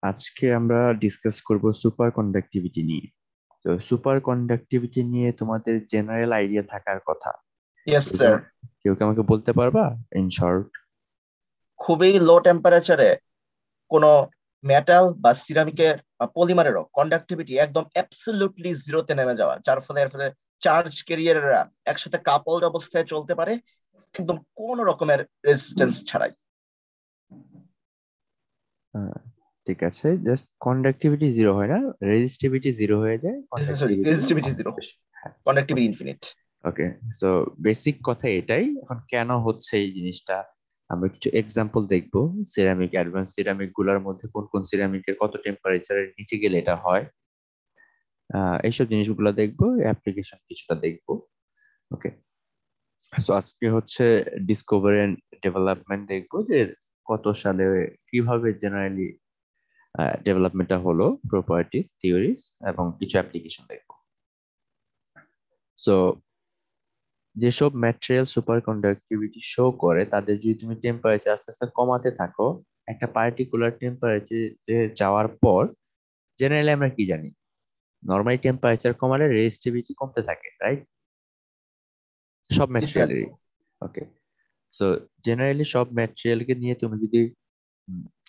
আজকে আমরা ডিসকাস করব সুপার কন্ডাক্টিভিটি নিয়ে। তো সুপার কন্ডাক্টিভিটি নিয়ে তোমাদের জেনারেল আইডিয়া থাকার কথা। ইয়েস কেউ কি স্যার। কেউ কি আমাকে বলতে পারবা ইন শর্ট? খুবই লো টেম্পারেচারে কোনো মেটাল বা সিরামিকের বা পলিমারেরও কন্ডাক্টিভিটি একদম অ্যাবসলিউটলি জিরোতে নেমে যাওয়া, যার ফলে এর ফলে চার্জ ক্যারিয়াররা একসাথে কাপলড অবস্থায় চলতে পারে একদম কোন রকমের রেজিস্ট্যান্স ছাড়াই। ঠিক আছে, জাস্ট কন্ডাক্টিভিটি জিরো হয় না, রেজিস্টিভিটি জিরো হয়ে যায়, সরি, কন্ডাক্টিভিটি রেজিস্টিভিটি অনেক জিরো, বেশি। হ্যাঁ। Conductivity infinite. Okay, so basic কথা এটাই। এখন কেন হচ্ছে এই জিনিসটা আমরা কিছু এক্সাম্পল দেখবো। সিরামিক, অ্যাডভান্স সিরামিক গুলার মধ্যে কোন কোন সিরামিকের কত টেম্পারেচারের নিচে গেলে এটা হয়, এইসব জিনিসগুলো দেখবো, অ্যাপ্লিকেশন কিছুটা দেখবো। ওকে, সো আজকে হচ্ছে ডিসকভারি এন্ড ডেভেলপমেন্ট দেখবো যে কত সালে কিভাবে জেনারেলি ডেভেলপমেন্টটা হলো, প্রপার্টিস, থিওরিজ এবং কিছু অ্যাপ্লিকেশন দেখবো। সো যেসব ম্যাটেরিয়াল সুপার কন্ডাক্টিভিটি শো করে তাদের যদি তুমি টেম্পারেচার আস্তে আস্তে কমাতে থাকো, একটা পার্টিকুলার টেম্পারেচারে যাওয়ার পর, জেনারেলি আমরা কি জানি, নর্মালি টেম্পারেচার কমালে রেজিস্টিভিটি কমতে থাকে, রাইট? সব জি স্যার। ম্যাটেরিয়ালেরই। ওকে, সো জেনারেলি সব ম্যাটেরিয়ালকে নিয়ে তুমি যদি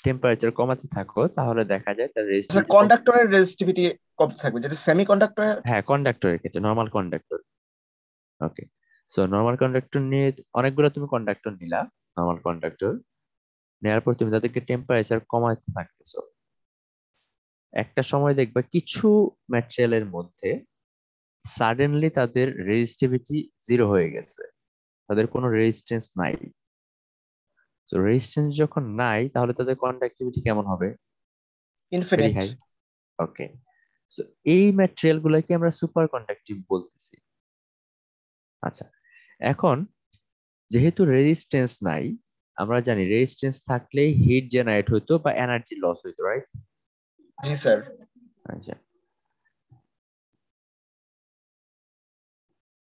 টেম্পারেচার কমাতে থাকো তাহলে দেখা যায় তার স্যার, রেজিস্টিভিটি কমতে থাকে। কন্ডাক্টরের রেজিস্টিভিটি কত থাকবে, যেটা সেমি কন্ডাক্টরের? হ্যাঁ, কন্ডাক্টরের ক্ষেত্রে, নর্মাল কন্ডাক্টর। ওকে, সো নর্মাল কন্ডাক্টর নিয়ে অনেকগুলো তুমি কন্ডাক্টর নিলা, নর্মাল কন্ডাক্টর নেওয়ার পর তুমি তাদেরকে টেম্পারেচার কমাতে থাকতেছো। একটা সময় দেখবা কিছু ম্যাটেরিয়ালের মধ্যে সাডেনলি তাদের রেজিস্টিভিটি জিরো হয়ে গেছে, তাদের কোনো রেজিস্ট্যান্স নাই। তো রেজিস্ট্যান্স যখন নাই তাহলে তাদের কন্ডাক্টিভিটি কেমন হবে? Very infinite. High. Okay, so এই ম্যাটেরিয়াল গুলাকে আমরা সুপার কন্ডাক্টিভ বলতেছি। আচ্ছা, এখন যেহেতু রেজিস্ট্যান্স নাই, আমরা জানি রেজিস্ট্যান্স থাকলেই হিট জেনারেট হইতো বা এনার্জি লস হইতো, রাইট? জি স্যার। আচ্ছা,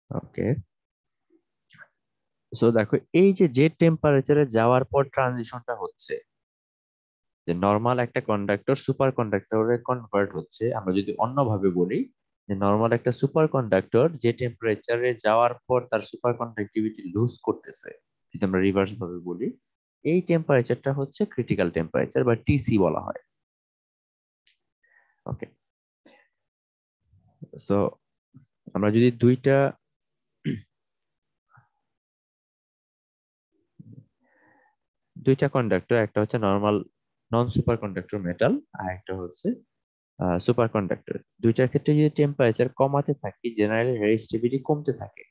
ওকে, সো দেখো এই যে যে টেম্পারেচারে যাওয়ার পর ট্রানজিশনটা হচ্ছে, যে নর্মাল একটা কন্ডাক্টর সুপার কন্ডাক্টরে কনভার্ট হচ্ছে, আমরা যদি অন্যভাবে বলি যে নর্মাল একটা সুপার কন্ডাক্টর যে টেম্পারেচারে যাওয়ার পর তার সুপার কন্ডাক্টিভিটি লুজ করতেছে, যদি আমরা রিভার্স ভাবে বলি, এই টেম্পারেচারটা হচ্ছে ক্রিটিক্যাল টেম্পারেচার বা টিসি বলা হয়। ওকে, সো আমরা যদি দুইটা কন্ডাক্টর, একটা হচ্ছে normal non super conductor metal, আর একটা হচ্ছে সুপার কন্ডাক্টর, দুইটার ক্ষেত্রে যদি টেম্পারেচার কমাতে থাকি জেনারেলি রেজিস্টিভিটি কমতে থাকে।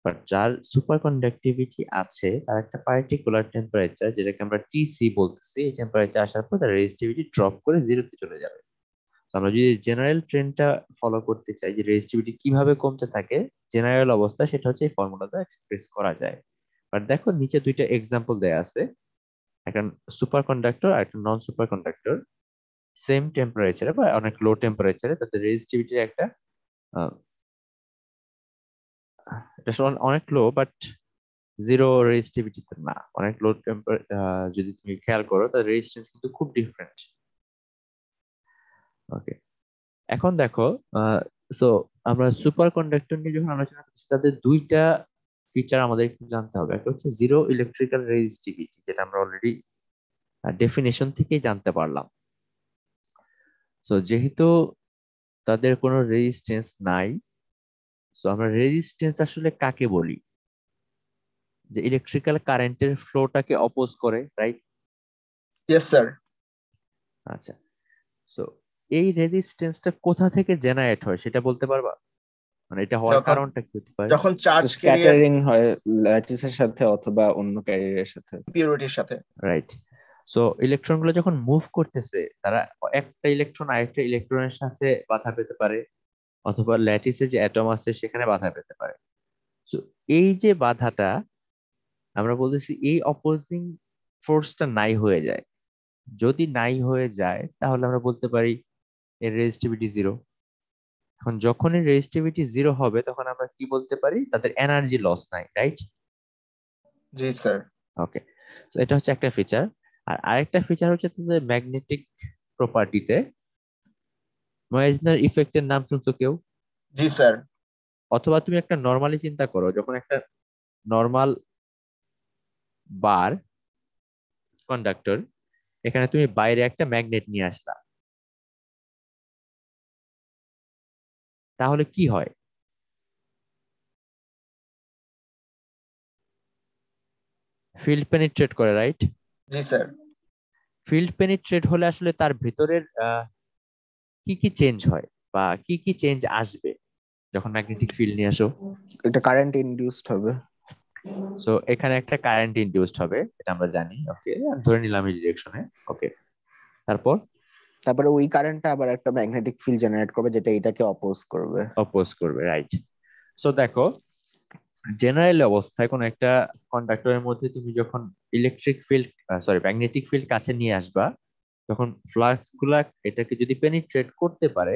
বাট যার সুপার কন্ডাক্টিভিটি আছে তার একটা পার্টিকুলার টেম্পারেচার, যেটাকে আমরা টিসি বলতেছি, এই টেম্পারেচার আসার পর তার রেজিস্টিভিটি ড্রপ করে জিরোতে চলে যাবে। তো আমরা যদি জেনারেল ট্রেন্ডটা ফলো করতে চাই যে রেজিস্টিভিটি কিভাবে কমতে থাকে জেনারেল অবস্থা, সেটা হচ্ছে এই ফর্মুলাতে এক্সপ্রেস করা যায়। বাট দেখো নিচে দুইটা এক্সাম্পল দেয়া আছে, একটা সুপার কন্ডাক্টর আর একটা নন সুপার কন্ডাক্টর, সেম টেম্পারেচারে বা অনেক লো টেম্পারেচারে তাদের রেজিস্টিভিটির একটা আহ, এটা আসলে অনেক লো, বাট জিরো রেজিস্টিভিটি না, অনেক লো টেম্পার। যদি তুমি খেয়াল করো তার রেজিস্ট্যান্স কিন্তু খুব ডিফারেন্ট। ওকে, এখন দেখো, সো আমরা সুপার কন্ডাক্টর নিয়ে যখন আলোচনা করছি তাদের দুইটা ফিচার আমাদের একটু জানতে হবে। একটা হচ্ছে জিরো ইলেকট্রিক্যাল রেজিস্টিভিটি, যেটা আমরা অলরেডি ডেফিনেশন থেকেই জানতে পারলাম। সো যেহেতু তাদের কোনো রেজিস্ট্যান্স নাই, সো আমরা রেজিস্ট্যান্স আসলে কাকে বলি? যে ইলেকট্রিক্যাল কারেন্টের ফ্লোটাকে অপোজ করে, রাইট? Yes sir. আচ্ছা, সো এই রেজিস্ট্যান্সটা কোথা থেকে জেনারেট হয় সেটা বলতে পারবা? মানে এটা হওয়ার যখন কারণটা কি হতে পারে? যখন চার্জ ক্যারিয়ার স্ক্যাটারিং হয় ল্যাটিসের সাথে অথবা অন্য ক্যারিয়ারের সাথে। পিউরিটির সাথে। রাইট, সো ইলেকট্রন গুলো যখন মুভ করতেছে তারা একটা ইলেকট্রন আরেকটা ইলেকট্রনের সাথে বাধা পেতে পারে, অথবা ল্যাটিসে যে অ্যাটম আছে সেখানে বাধা পেতে পারে। তো এই যে বাধাটা, আমরা বলতেছি এই অপোজিং ফোর্সটা নাই হয়ে যায়। যদি নাই হয়ে যায় তাহলে আমরা বলতে পারি এর রেজিস্টিভিটি জিরো। এখন যখনই রেজিস্টিভিটি জিরো হবে তখন আমরা কি বলতে পারি? তাদের এনার্জি লস নাই, রাইট? জি স্যার। ওকে, তো এটা হচ্ছে একটা ফিচার। আর আরেকটা ফিচার হচ্ছে তাদের ম্যাগনেটিক প্রপার্টিতে ময়েজনার ইফেক্টের নাম শুনছো কেউ? জি স্যার। অথবা তুমি একটা নর্মালি চিন্তা করো, যখন একটা নর্মাল বার কন্ডাক্টর, এখানে তুমি বাইরে একটা ম্যাগনেট নিয়ে আসলা, তাহলে কি হয়? ফিল্ড পেনিট্রেট করে, রাইট? জি স্যার। ফিল্ড পেনিট্রেট হলে আসলে তার ভিতরের কি কি চেঞ্জ হয় বা কি কি চেঞ্জ আসবে যখন ম্যাগনেটিক ফিল্ড নিয়ে আসো? এটা কারেন্ট ইনডিউসড হবে। সো এখানে একটা কারেন্ট ইনডিউসড হবে, এটা আমরা জানি। ওকে, ধরে নিলাম এই ডিরেকশনে। ওকে, তারপর তারপরে ওই কারেন্টটা আবার একটা ম্যাগনেটিক ফিল্ড জেনারেট করবে যেটা এটাকে অপোজ করবে। অপোজ করবে, রাইট? সো দেখো, জেনারেল অবস্থায় কোন একটা কন্ডাক্টরের মধ্যে তুমি যখন ইলেকট্রিক ফিল্ড ম্যাগনেটিক ফিল্ড কাছে নিয়ে আসবা, তখন ফ্লাক্স গুলা এটাকে যদি পেনিট্রেট করতে পারে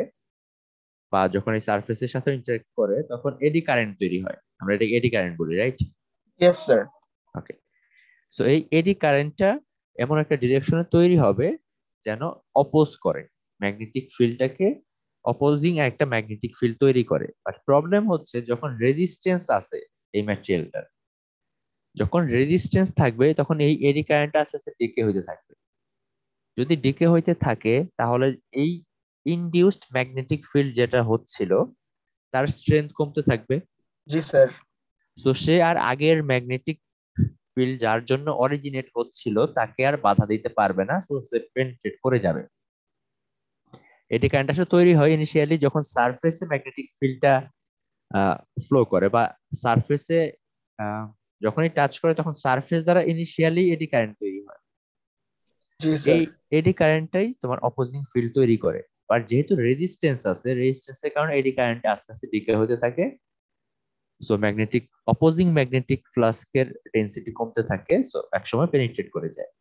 বা যখন এই সারফেসের সাথে ইন্টারেক্ট করে, তখন এডি কারেন্ট তৈরি হয়। আমরা এটাকে এডি কারেন্ট বলি, right? Yes sir. Okay, so এই এডি কারেন্টটা এমন একটা ডিরেকশনে তৈরি হবে যেন অপোজ করে ম্যাগনেটিক ফিল্ডটাকে, অপোজিং একটা ম্যাগনেটিক ফিল্ড তৈরি করে। বাট প্রবলেম হচ্ছে যখন রেজিস্ট্যান্স আছে এই ম্যাটেরিয়ালটার, যখন রেজিস্ট্যান্স থাকবে তখন এই এডি কারেন্টটা আস্তে আস্তে ডিকে হইতে থাকবে। যদি ডিকে হইতে থাকে তাহলে এই ইনডিউসড ম্যাগনেটিক ফিল্ড যেটা হচ্ছিল তার স্ট্রেংথ কমতে থাকবে। জি স্যার। তো সে আর আগের ম্যাগনেটিক ফিল্ড যার জন্য অরিজিনেট হচ্ছিল তাকে আর বাধা দিতে পারবে না, তো সে পেনিট্রেট করে যাবে। এটি কারেন্ট আসলে তৈরি হয় ইনিশিয়ালি যখন সারফেসে ম্যাগনেটিক ফিল্ডটা ফ্লো করে বা সারফেসে যখনই টাচ করে তখন সারফেস দ্বারা ইনিশিয়ালি এডি কারেন্ট তৈরি হয়। জি স্যার। এই এডি কারেন্টটাই তোমার অপোজিং ফিল্ড তৈরি করে। আর যেহেতু রেজিস্ট্যান্স আছে, রেজিস্ট্যান্সের কারণে এডি কারেন্ট আস্তে আস্তে ডিকে হতে থাকে। সো অপোজিং ম্যাগনেটিক ফ্লাস্কের ডেনসিটি কমতে থাকে, সো একসময় পেনিট্রেট করে যায়।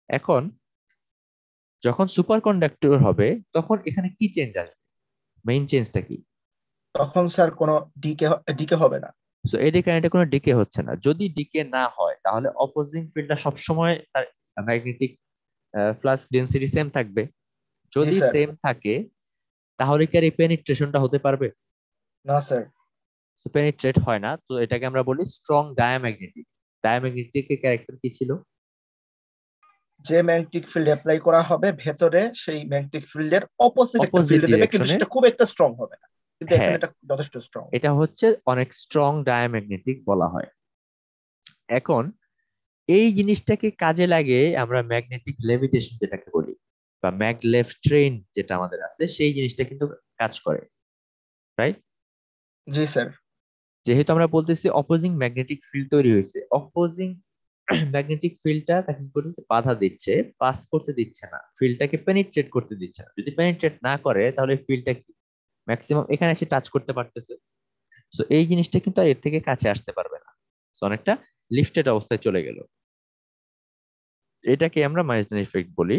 এখন যখন সুপার কন্ডাক্টর হবে তখন এখানে কি চেঞ্জ আসবে? মেইন চেঞ্জটা কি? তখন স্যার কোনো ডিকে ডিকে হবে না। সো এডি কারেন্টে কোনো ডিকে হচ্ছে না। যদি ডিকে না হয় তাহলে অপোজিং ফিল্ডটা সবসময় তার ম্যাগনেটিক ফ্লাক্স ডেনসিটি সেম থাকবে। জি যদি স্যার। সেম থাকে তাহলে কি আর এই পেনিট্রেশনটা হতে পারবে? না স্যার। সো পেনিট্রেট হয় না, তো এটাকে আমরা বলি স্ট্রং ডায়াম্যাগনেটিক। ডায়াম্যাগনেটিক এর ক্যারেক্টার কি ছিল? যে ম্যাগনেটিক ফিল্ড অ্যাপ্লাই করা হবে ভেতরে সেই ম্যাগনেটিক ফিল্ডের অপোজিট একটা অপোজিট ফিল্ড দেবে, কিন্তু ডিরেকশনে। সেটা খুব একটা স্ট্রং হবে না, কিন্তু এখানে হ্যাঁ, এটা যথেষ্ট স্ট্রং। এটা হচ্ছে অনেক স্ট্রং ডায়াম্যাগনেটিক বলা হয়। এখন এই জিনিসটাকে কাজে লাগে আমরা ম্যাগনেটিক লেভিটেশন যেটাকে বলি, বা ম্যাগলেভ ট্রেন যেটা আমাদের আছে, সেই জিনিসটা কিন্তু কাজ করে, রাইট? জি স্যার। যেহেতু আমরা বলতেছি অপোজিং ম্যাগনেটিক ফিল্ড তৈরি হয়েছে, অপোজিং ম্যাগনেটিক ফিল্ডটা তাকে কি করতেছে? বাধা দিচ্ছে, পাস করতে দিচ্ছে না, ফিল্ডটাকে পেনিট্রেট করতে দিচ্ছে না। যদি পেনিট্রেট না করে তাহলে ফিল্ডটা কি ম্যাক্সিমাম এখানে এসে টাচ করতে পারতেছে। সো এই জিনিসটা কিন্তু আর এর থেকে কাছে আসতে পারবে না। So অনেকটা লিফটেড অবস্থায় চলে গেল। এটাকে আমরা মাইজনার ইফেক্ট বলি।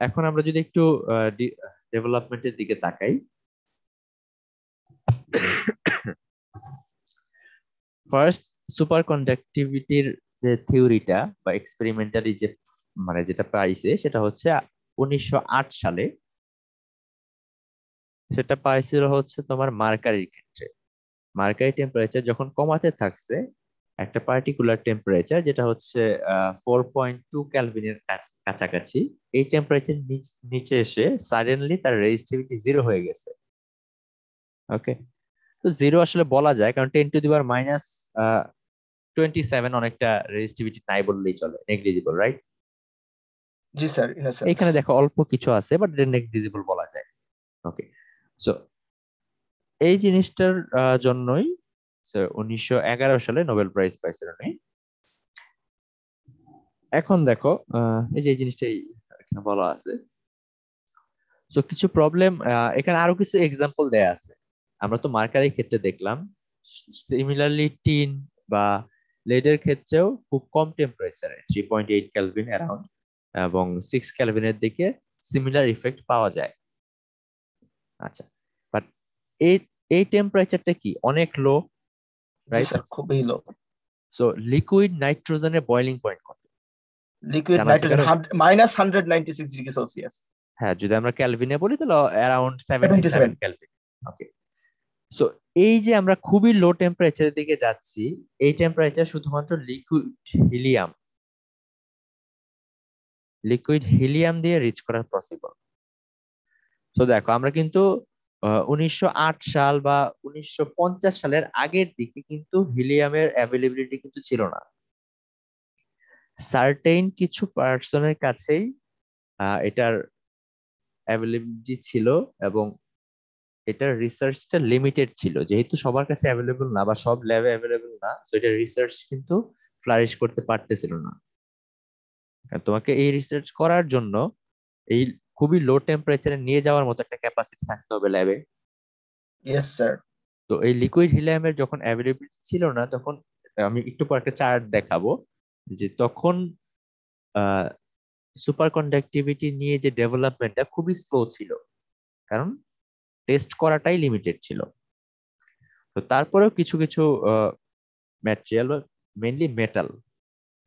এখন আমরা যদি একটু ডেভেলপমেন্টের দিকে তাকাই, ফার্স্ট সুপার কন্ডাক্টিভিটির যে থিওরিটা বা এক্সপেরিমেন্টালি যে যেটা পাইছে সেটা হচ্ছে 1908 সালে। সেটা পাইছিল হচ্ছে তোমার মার্কারির ক্ষেত্রে। মার্কারি টেম্পারেচার যখন কমাতে থাকছে একটা পার্টিকুলার টেম্পারেচার, যেটা হচ্ছে 4.2 ক্যালভিনের কাছাকাছি, এই টেম্পারেচার নিচে এসে সাডেনলি তার রেজিস্টিভিটি জিরো হয়ে গেছে। ওকে, তো জিরো আসলে বলা যায় কারণ 10⁻27 অনেকটা রেজিস্টিভিটি নাই বললেই চলে, negligible, right? G sir, in sense. এখানে দেখো অল্প কিছু আছে বাট এটা নেগলিজিবল বলা যায়। ওকে, সো এই জিনিসটার জন্যই 1911 সালে নোবেল প্রাইজ পাইছিল উনি। এখন দেখো এই যে এই জিনিসটাই এখানে বলা আছে। তো কিছু প্রবলেম এখানে আরো কিছু এক্সাম্পল দেয়া আছে। আমরা তো মার্কারির ক্ষেত্রে দেখলাম, সিমিলারলি টিন বা লেডের ক্ষেত্রেও খুব কম টেম্পারেচারে 3.8 ক্যালভিন অ্যারাউন্ড এবং 6 ক্যালভিনের দিকে সিমিলার ইফেক্ট পাওয়া যায়। আচ্ছা, বাট এই এই টেম্পারেচারটা কি অনেক লো, জি রাইট? স্যার, খুবই লো। সো লিকুইড নাইট্রোজেনের বয়লিং পয়েন্ট কত? লিকুইড জানা আছে নাইট্রোজেন কারো? -196 ডিগ্রি সেলসিয়াস। হ্যাঁ, যদি আমরা ক্যালভিনে বলি তাহলে অ্যারাউন্ড 77। 77 ক্যালভিন। ওকে, সো এই যে আমরা খুবই লো টেম্পারেচারের দিকে যাচ্ছি, এই টেম্পারেচার শুধুমাত্র লিকুইড হিলিয়াম দিয়ে রিচ করা পসিবল। তো দেখো আমরা কিন্তু 1908 সাল বা 1950 সালের আগের দিকে কিন্তু হিলিয়ামের অ্যাভেলেবিলিটি কিন্তু ছিল না। সার্টেইন কিছু পার্সনের কাছেই এটার অ্যাভেলেবিলিটি ছিল, এবং এটার রিসার্চটা লিমিটেড ছিল, যেহেতু সবার কাছে অ্যাভেলেবল না বা সব ল্যাবে অ্যাভেলেবল না, সো এটা রিসার্চ কিন্তু ফ্লারিশ করতে পারতেছিল না। আর তোমাকে এই রিসার্চ করার জন্য এই খুবই লো টেম্পারেচারে নিয়ে যাওয়ার মতো একটা ক্যাপাসিটি থাকতে হবে ল্যাবে। Yes sir. তো এই লিকুইড হিলিয়ামের যখন অ্যাভেলেবিলিটি ছিল না, তখন আমি একটু পর একটা চার্ট দেখাবো, যে তখন সুপার কন্ডাক্টিভিটি নিয়ে যে ডেভেলপমেন্টটা খুবই স্লো ছিল, কারণ টেস্ট করাটাই লিমিটেড ছিল। তো তারপরেও কিছু কিছু ম্যাটেরিয়াল, মেইনলি মেটাল,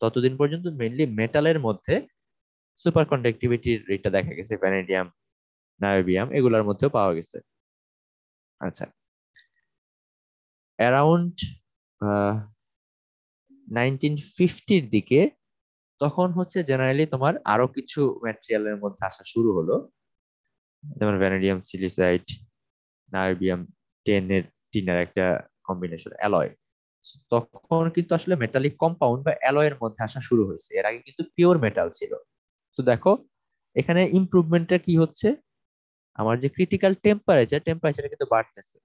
ততদিন পর্যন্ত মেইনলি মেটালের মধ্যে সুপার কন্ডাক্টিভিটির রেটটা দেখা গেছে, ভ্যানেডিয়াম, নায়োবিয়াম এগুলোর মধ্যেও পাওয়া গেছে। আচ্ছা, অ্যারাউন্ড 1950-র দিকে তখন হচ্ছে জেনারেলি তোমার আরো কিছু ম্যাটেরিয়ালের মধ্যে আসা শুরু হলো, যেমন ভ্যানেডিয়াম সিলিসাইড, নায়োবিয়াম টিনের একটা কম্বিনেশন অ্যালয়। তখন কিন্তু আসলে মেটালিক কম্পাউন্ড বা অ্যালয়ের মধ্যে আসা শুরু হয়েছে, এর আগে কিন্তু পিওর মেটাল ছিল। তো দেখো এখানে ইমপ্রুভমেন্টটা কি হচ্ছে, আমার যে ক্রিটিক্যাল টেম্পারেচার কিন্তু বাড়তেছে।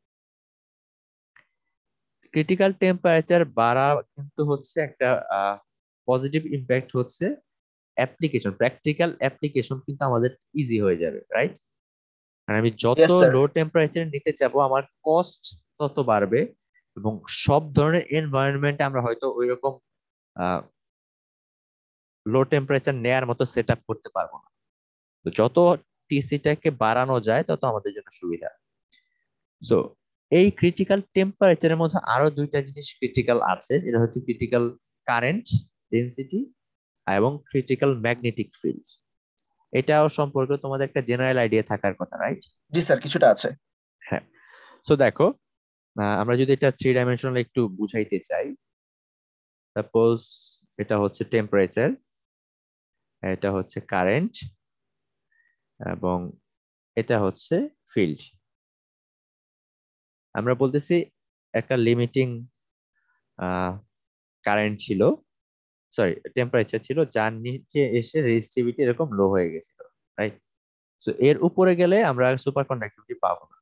ক্রিটিক্যাল টেম্পারেচার বাড়া কিন্তু হচ্ছে একটা পজিটিভ ইম্প্যাক্ট হচ্ছে অ্যাপ্লিকেশন, প্র্যাকটিক্যাল অ্যাপ্লিকেশন কিন্তু আমাদের ইজি হয়ে যাবে, রাইট? আর আমি যত ইয়েস স্যার। লো টেম্পারেচার নিতে যাব আমার কস্ট তত বাড়বে, এবং সব ধরনের এনভায়রনমেন্টে আমরা হয়তো ওইরকম লো টেম্পারেচার নেয়ার মতো সেট আপ করতে পারবো না। তো যত টিসিটাকে বাড়ানো যায় তত আমাদের জন্য সুবিধা। সো এই ক্রিটিক্যাল টেম্পারেচারের মধ্যে আরো দুইটা জিনিস ক্রিটিক্যাল আছে, এটা হচ্ছে ক্রিটিক্যাল কারেন্ট ডেনসিটি এবং ক্রিটিক্যাল ম্যাগনেটিক ফিল্ড। এটাও সম্পর্কে তোমাদের একটা জেনারেল আইডিয়া থাকার কথা, রাইট? জি স্যার, কিছুটা আছে। হ্যাঁ। সো দেখো আমরা যদি এটা 3 ডাইমেনশনাল একটু বুঝাইতে চাই, সাপোজ এটা হচ্ছে টেম্পারেচার, এটা হচ্ছে কারেন্ট, এবং এটা হচ্ছে ফিল্ড। আমরা বলতেছি একটা লিমিটিং কারেন্ট ছিল, সরি টেম্পারেচার ছিল, যার নিচে এসে রেজিস্টিভিটি এরকম লো হয়ে গেছিল, রাইট? সো এর উপরে গেলে আমরা সুপার কন্ডাক্টিভিটি পাবো না।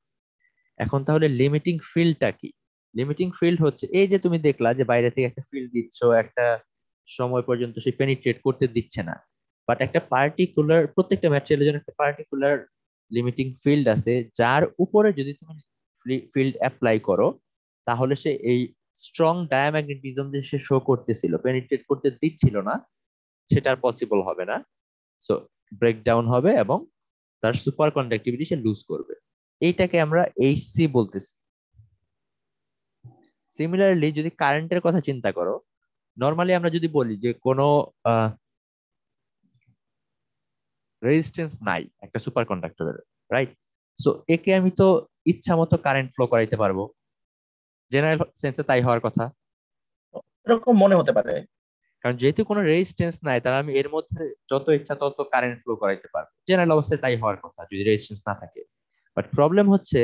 এখন তাহলে লিমিটিং ফিল্ডটা কি? লিমিটিং ফিল্ড হচ্ছে এই যে তুমি দেখলা যে বাইরে থেকে একটা ফিল্ড দিচ্ছ, একটা সময় পর্যন্ত সে পেনিট্রেট করতে দিচ্ছে না, বাট একটা পার্টিকুলার, প্রত্যেকটা ম্যাটেরিয়ালের জন্য একটা পার্টিকুলার লিমিটিং ফিল্ড আছে, যার উপরে যদি তুমি ফিল্ড অ্যাপ্লাই করো তাহলে সে এই স্ট্রং ডায়াম্যাগনেটিজম যে সে শো করতেছিল, পেনিট্রেট করতে দিচ্ছিল না, সেটা আর পসিবল হবে না। সো ব্রেকডাউন হবে এবং তার সুপার কন্ডাক্টিভিটি সে লুজ করবে। এইটাকে আমরা এইচসি বলতেছি। সিমিলারলি যদি কারেন্টের কথা চিন্তা করো, নর্মালি আমরা যদি বলি যে কোনো রেজিস্ট্যান্স নাই একটা সুপার কন্ডাক্টরের, রাইট? সো একে আমি তো ইচ্ছা মতো কারেন্ট ফ্লো করাইতে পারবো, জেনারেল সেন্সে তাই হওয়ার কথা। এরকম মনে হতে পারে। কারণ যেহেতু কোনো রেজিস্ট্যান্স নাই, তাহলে আমি এর মধ্যে যত ইচ্ছা তত কারেন্ট ফ্লো করাইতে পারবো, জেনারেল অবস্থায় তাই হওয়ার কথা যদি রেজিস্ট্যান্স না থাকে। বাট প্রবলেম হচ্ছে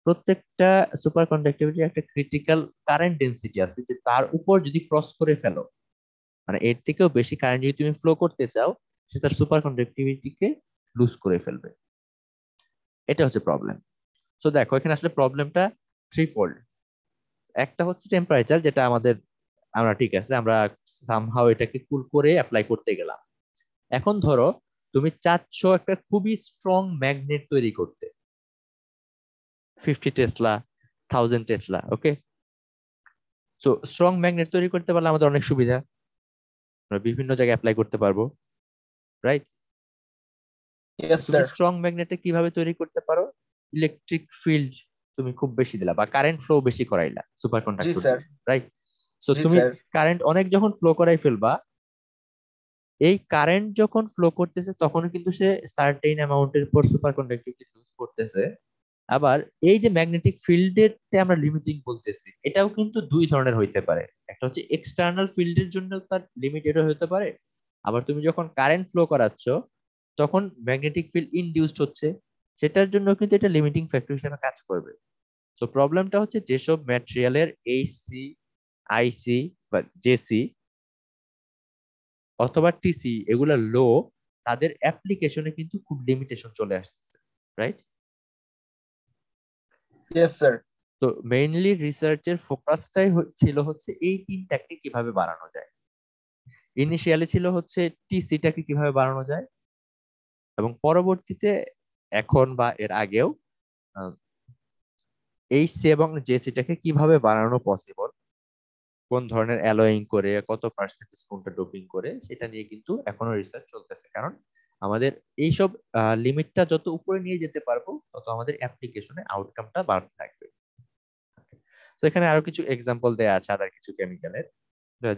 প্রত্যেকটা সুপার কন্ডাক্টিভিটির একটা ক্রিটিক্যাল কারেন্ট ডেন্সিটি আছে, যে তার উপর যদি ক্রস করে ফেলো, মানে এর থেকেও বেশি কারেন্ট যদি তুমি ফ্লো করতে চাও, সে তার সুপার কন্ডাক্টিভিটিকে লুজ করে ফেলবে। এটা হচ্ছে প্রবলেম। সো দেখো এখানে আসলে প্রবলেমটা থ্রি ফোল্ড। একটা হচ্ছে টেম্পারেচার, যেটা আমাদের, আমরা ঠিক আছে আমরা সামহাও এটাকে কুল করে অ্যাপ্লাই করতে গেলাম। এখন ধরো তুমি চাচ্ছ একটা খুবই স্ট্রং ম্যাগনেট তৈরি করতে, 50 টেসলা, 1000 টেসলা, ওকে? সো স্ট্রং ম্যাগনেট তৈরি করতে পারলে আমাদের অনেক সুবিধা, আমরা বিভিন্ন জায়গায় অ্যাপ্লাই করতে পারবো, রাইট? ইয়েস তুমি স্যার। স্ট্রং ম্যাগনেটে কিভাবে তৈরি করতে পারো? ইলেকট্রিক ফিল্ড তুমি খুব বেশি দিলা বা কারেন্ট ফ্লো বেশি করাইলা সুপার জি কন্ডাক্টর স্যার। দিয়ে, রাইট? সো জি তুমি স্যার। কারেন্ট অনেক যখন ফ্লো করাই ফেলবা, এই কারেন্ট যখন ফ্লো করতেছে তখন কিন্তু সে সার্টেইন অ্যামাউন্টের উপর সুপার কন্ডাক্টিভিটি লুজ করতেছে। আবার এই যে ম্যাগনেটিক ফিল্ডের আমরা লিমিটিং বলতেছি, এটাও কিন্তু দুই ধরনের হইতে পারে। একটা হচ্ছে এক্সটার্নাল ফিল্ডের জন্য তার লিমিটেডও হতে পারে, আবার তুমি যখন কারেন্ট ফ্লো করাচ্ছ তখন ম্যাগনেটিক ফিল্ড ইনডিউসড হচ্ছে, সেটার জন্য কিন্তু এটা লিমিটিং ফ্যাক্টর হিসেবে কাজ করবে। তো প্রবলেমটা হচ্ছে যেসব ম্যাটেরিয়ালের এইচসি, আইসি বা জেসি অথবা টিসি এগুলা লো, তাদের অ্যাপ্লিকেশনে কিন্তু খুব লিমিটেশন চলে আসতেছে, রাইট? Yes sir. তো মেইনলি রিসার্চের ফোকাসটাই ছিল হচ্ছে এই তিনটাকে কিভাবে বাড়ানো যায়। ইনিশিয়ালি ছিল হচ্ছে টিসিটাকে কিভাবে বাড়ানো যায়, এবং পরবর্তীতে এখন বা এর আগেও এইচসি এবং জেসিটাকে কিভাবে বাড়ানো পসিবল, কোন ধরনের অ্যালয়িং করে, কত পার্সেন্টেজ কোনটা ডোপিং করে, সেটা নিয়ে কিন্তু এখনো রিসার্চ চলতেছে। কারণ আমাদের এইসব লিমিটটা যত উপরে নিয়ে যেতে পারবো তত আমাদের অ্যাপ্লিকেশনে আউটকামটা বাড়তে থাকবে। তো এখানে আরো কিছু এক্সাম্পল দেয়া আছে আদার কিছু কেমিক্যালের,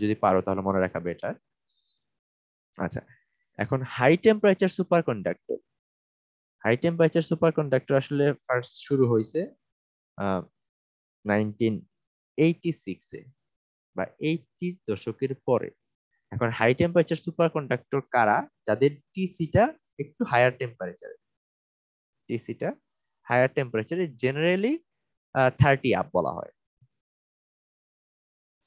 যদি পারো তাহলে মনে রাখা বেটার। আচ্ছা, এখন high temperature super conductor. High temperature super conductor আসলে ফার্স্ট শুরু হয়েছে 1986-এ বা 80-র দশকের পরে। এখন হাই টেম্পারেচার সুপার কন্ডাক্টর কারা? যাদের টিসিটা একটু হায়ার টেম্পারেচারে, টিসিটা হায়ার টেম্পারেচারে জেনারেলি 30 আপ বলা হয়।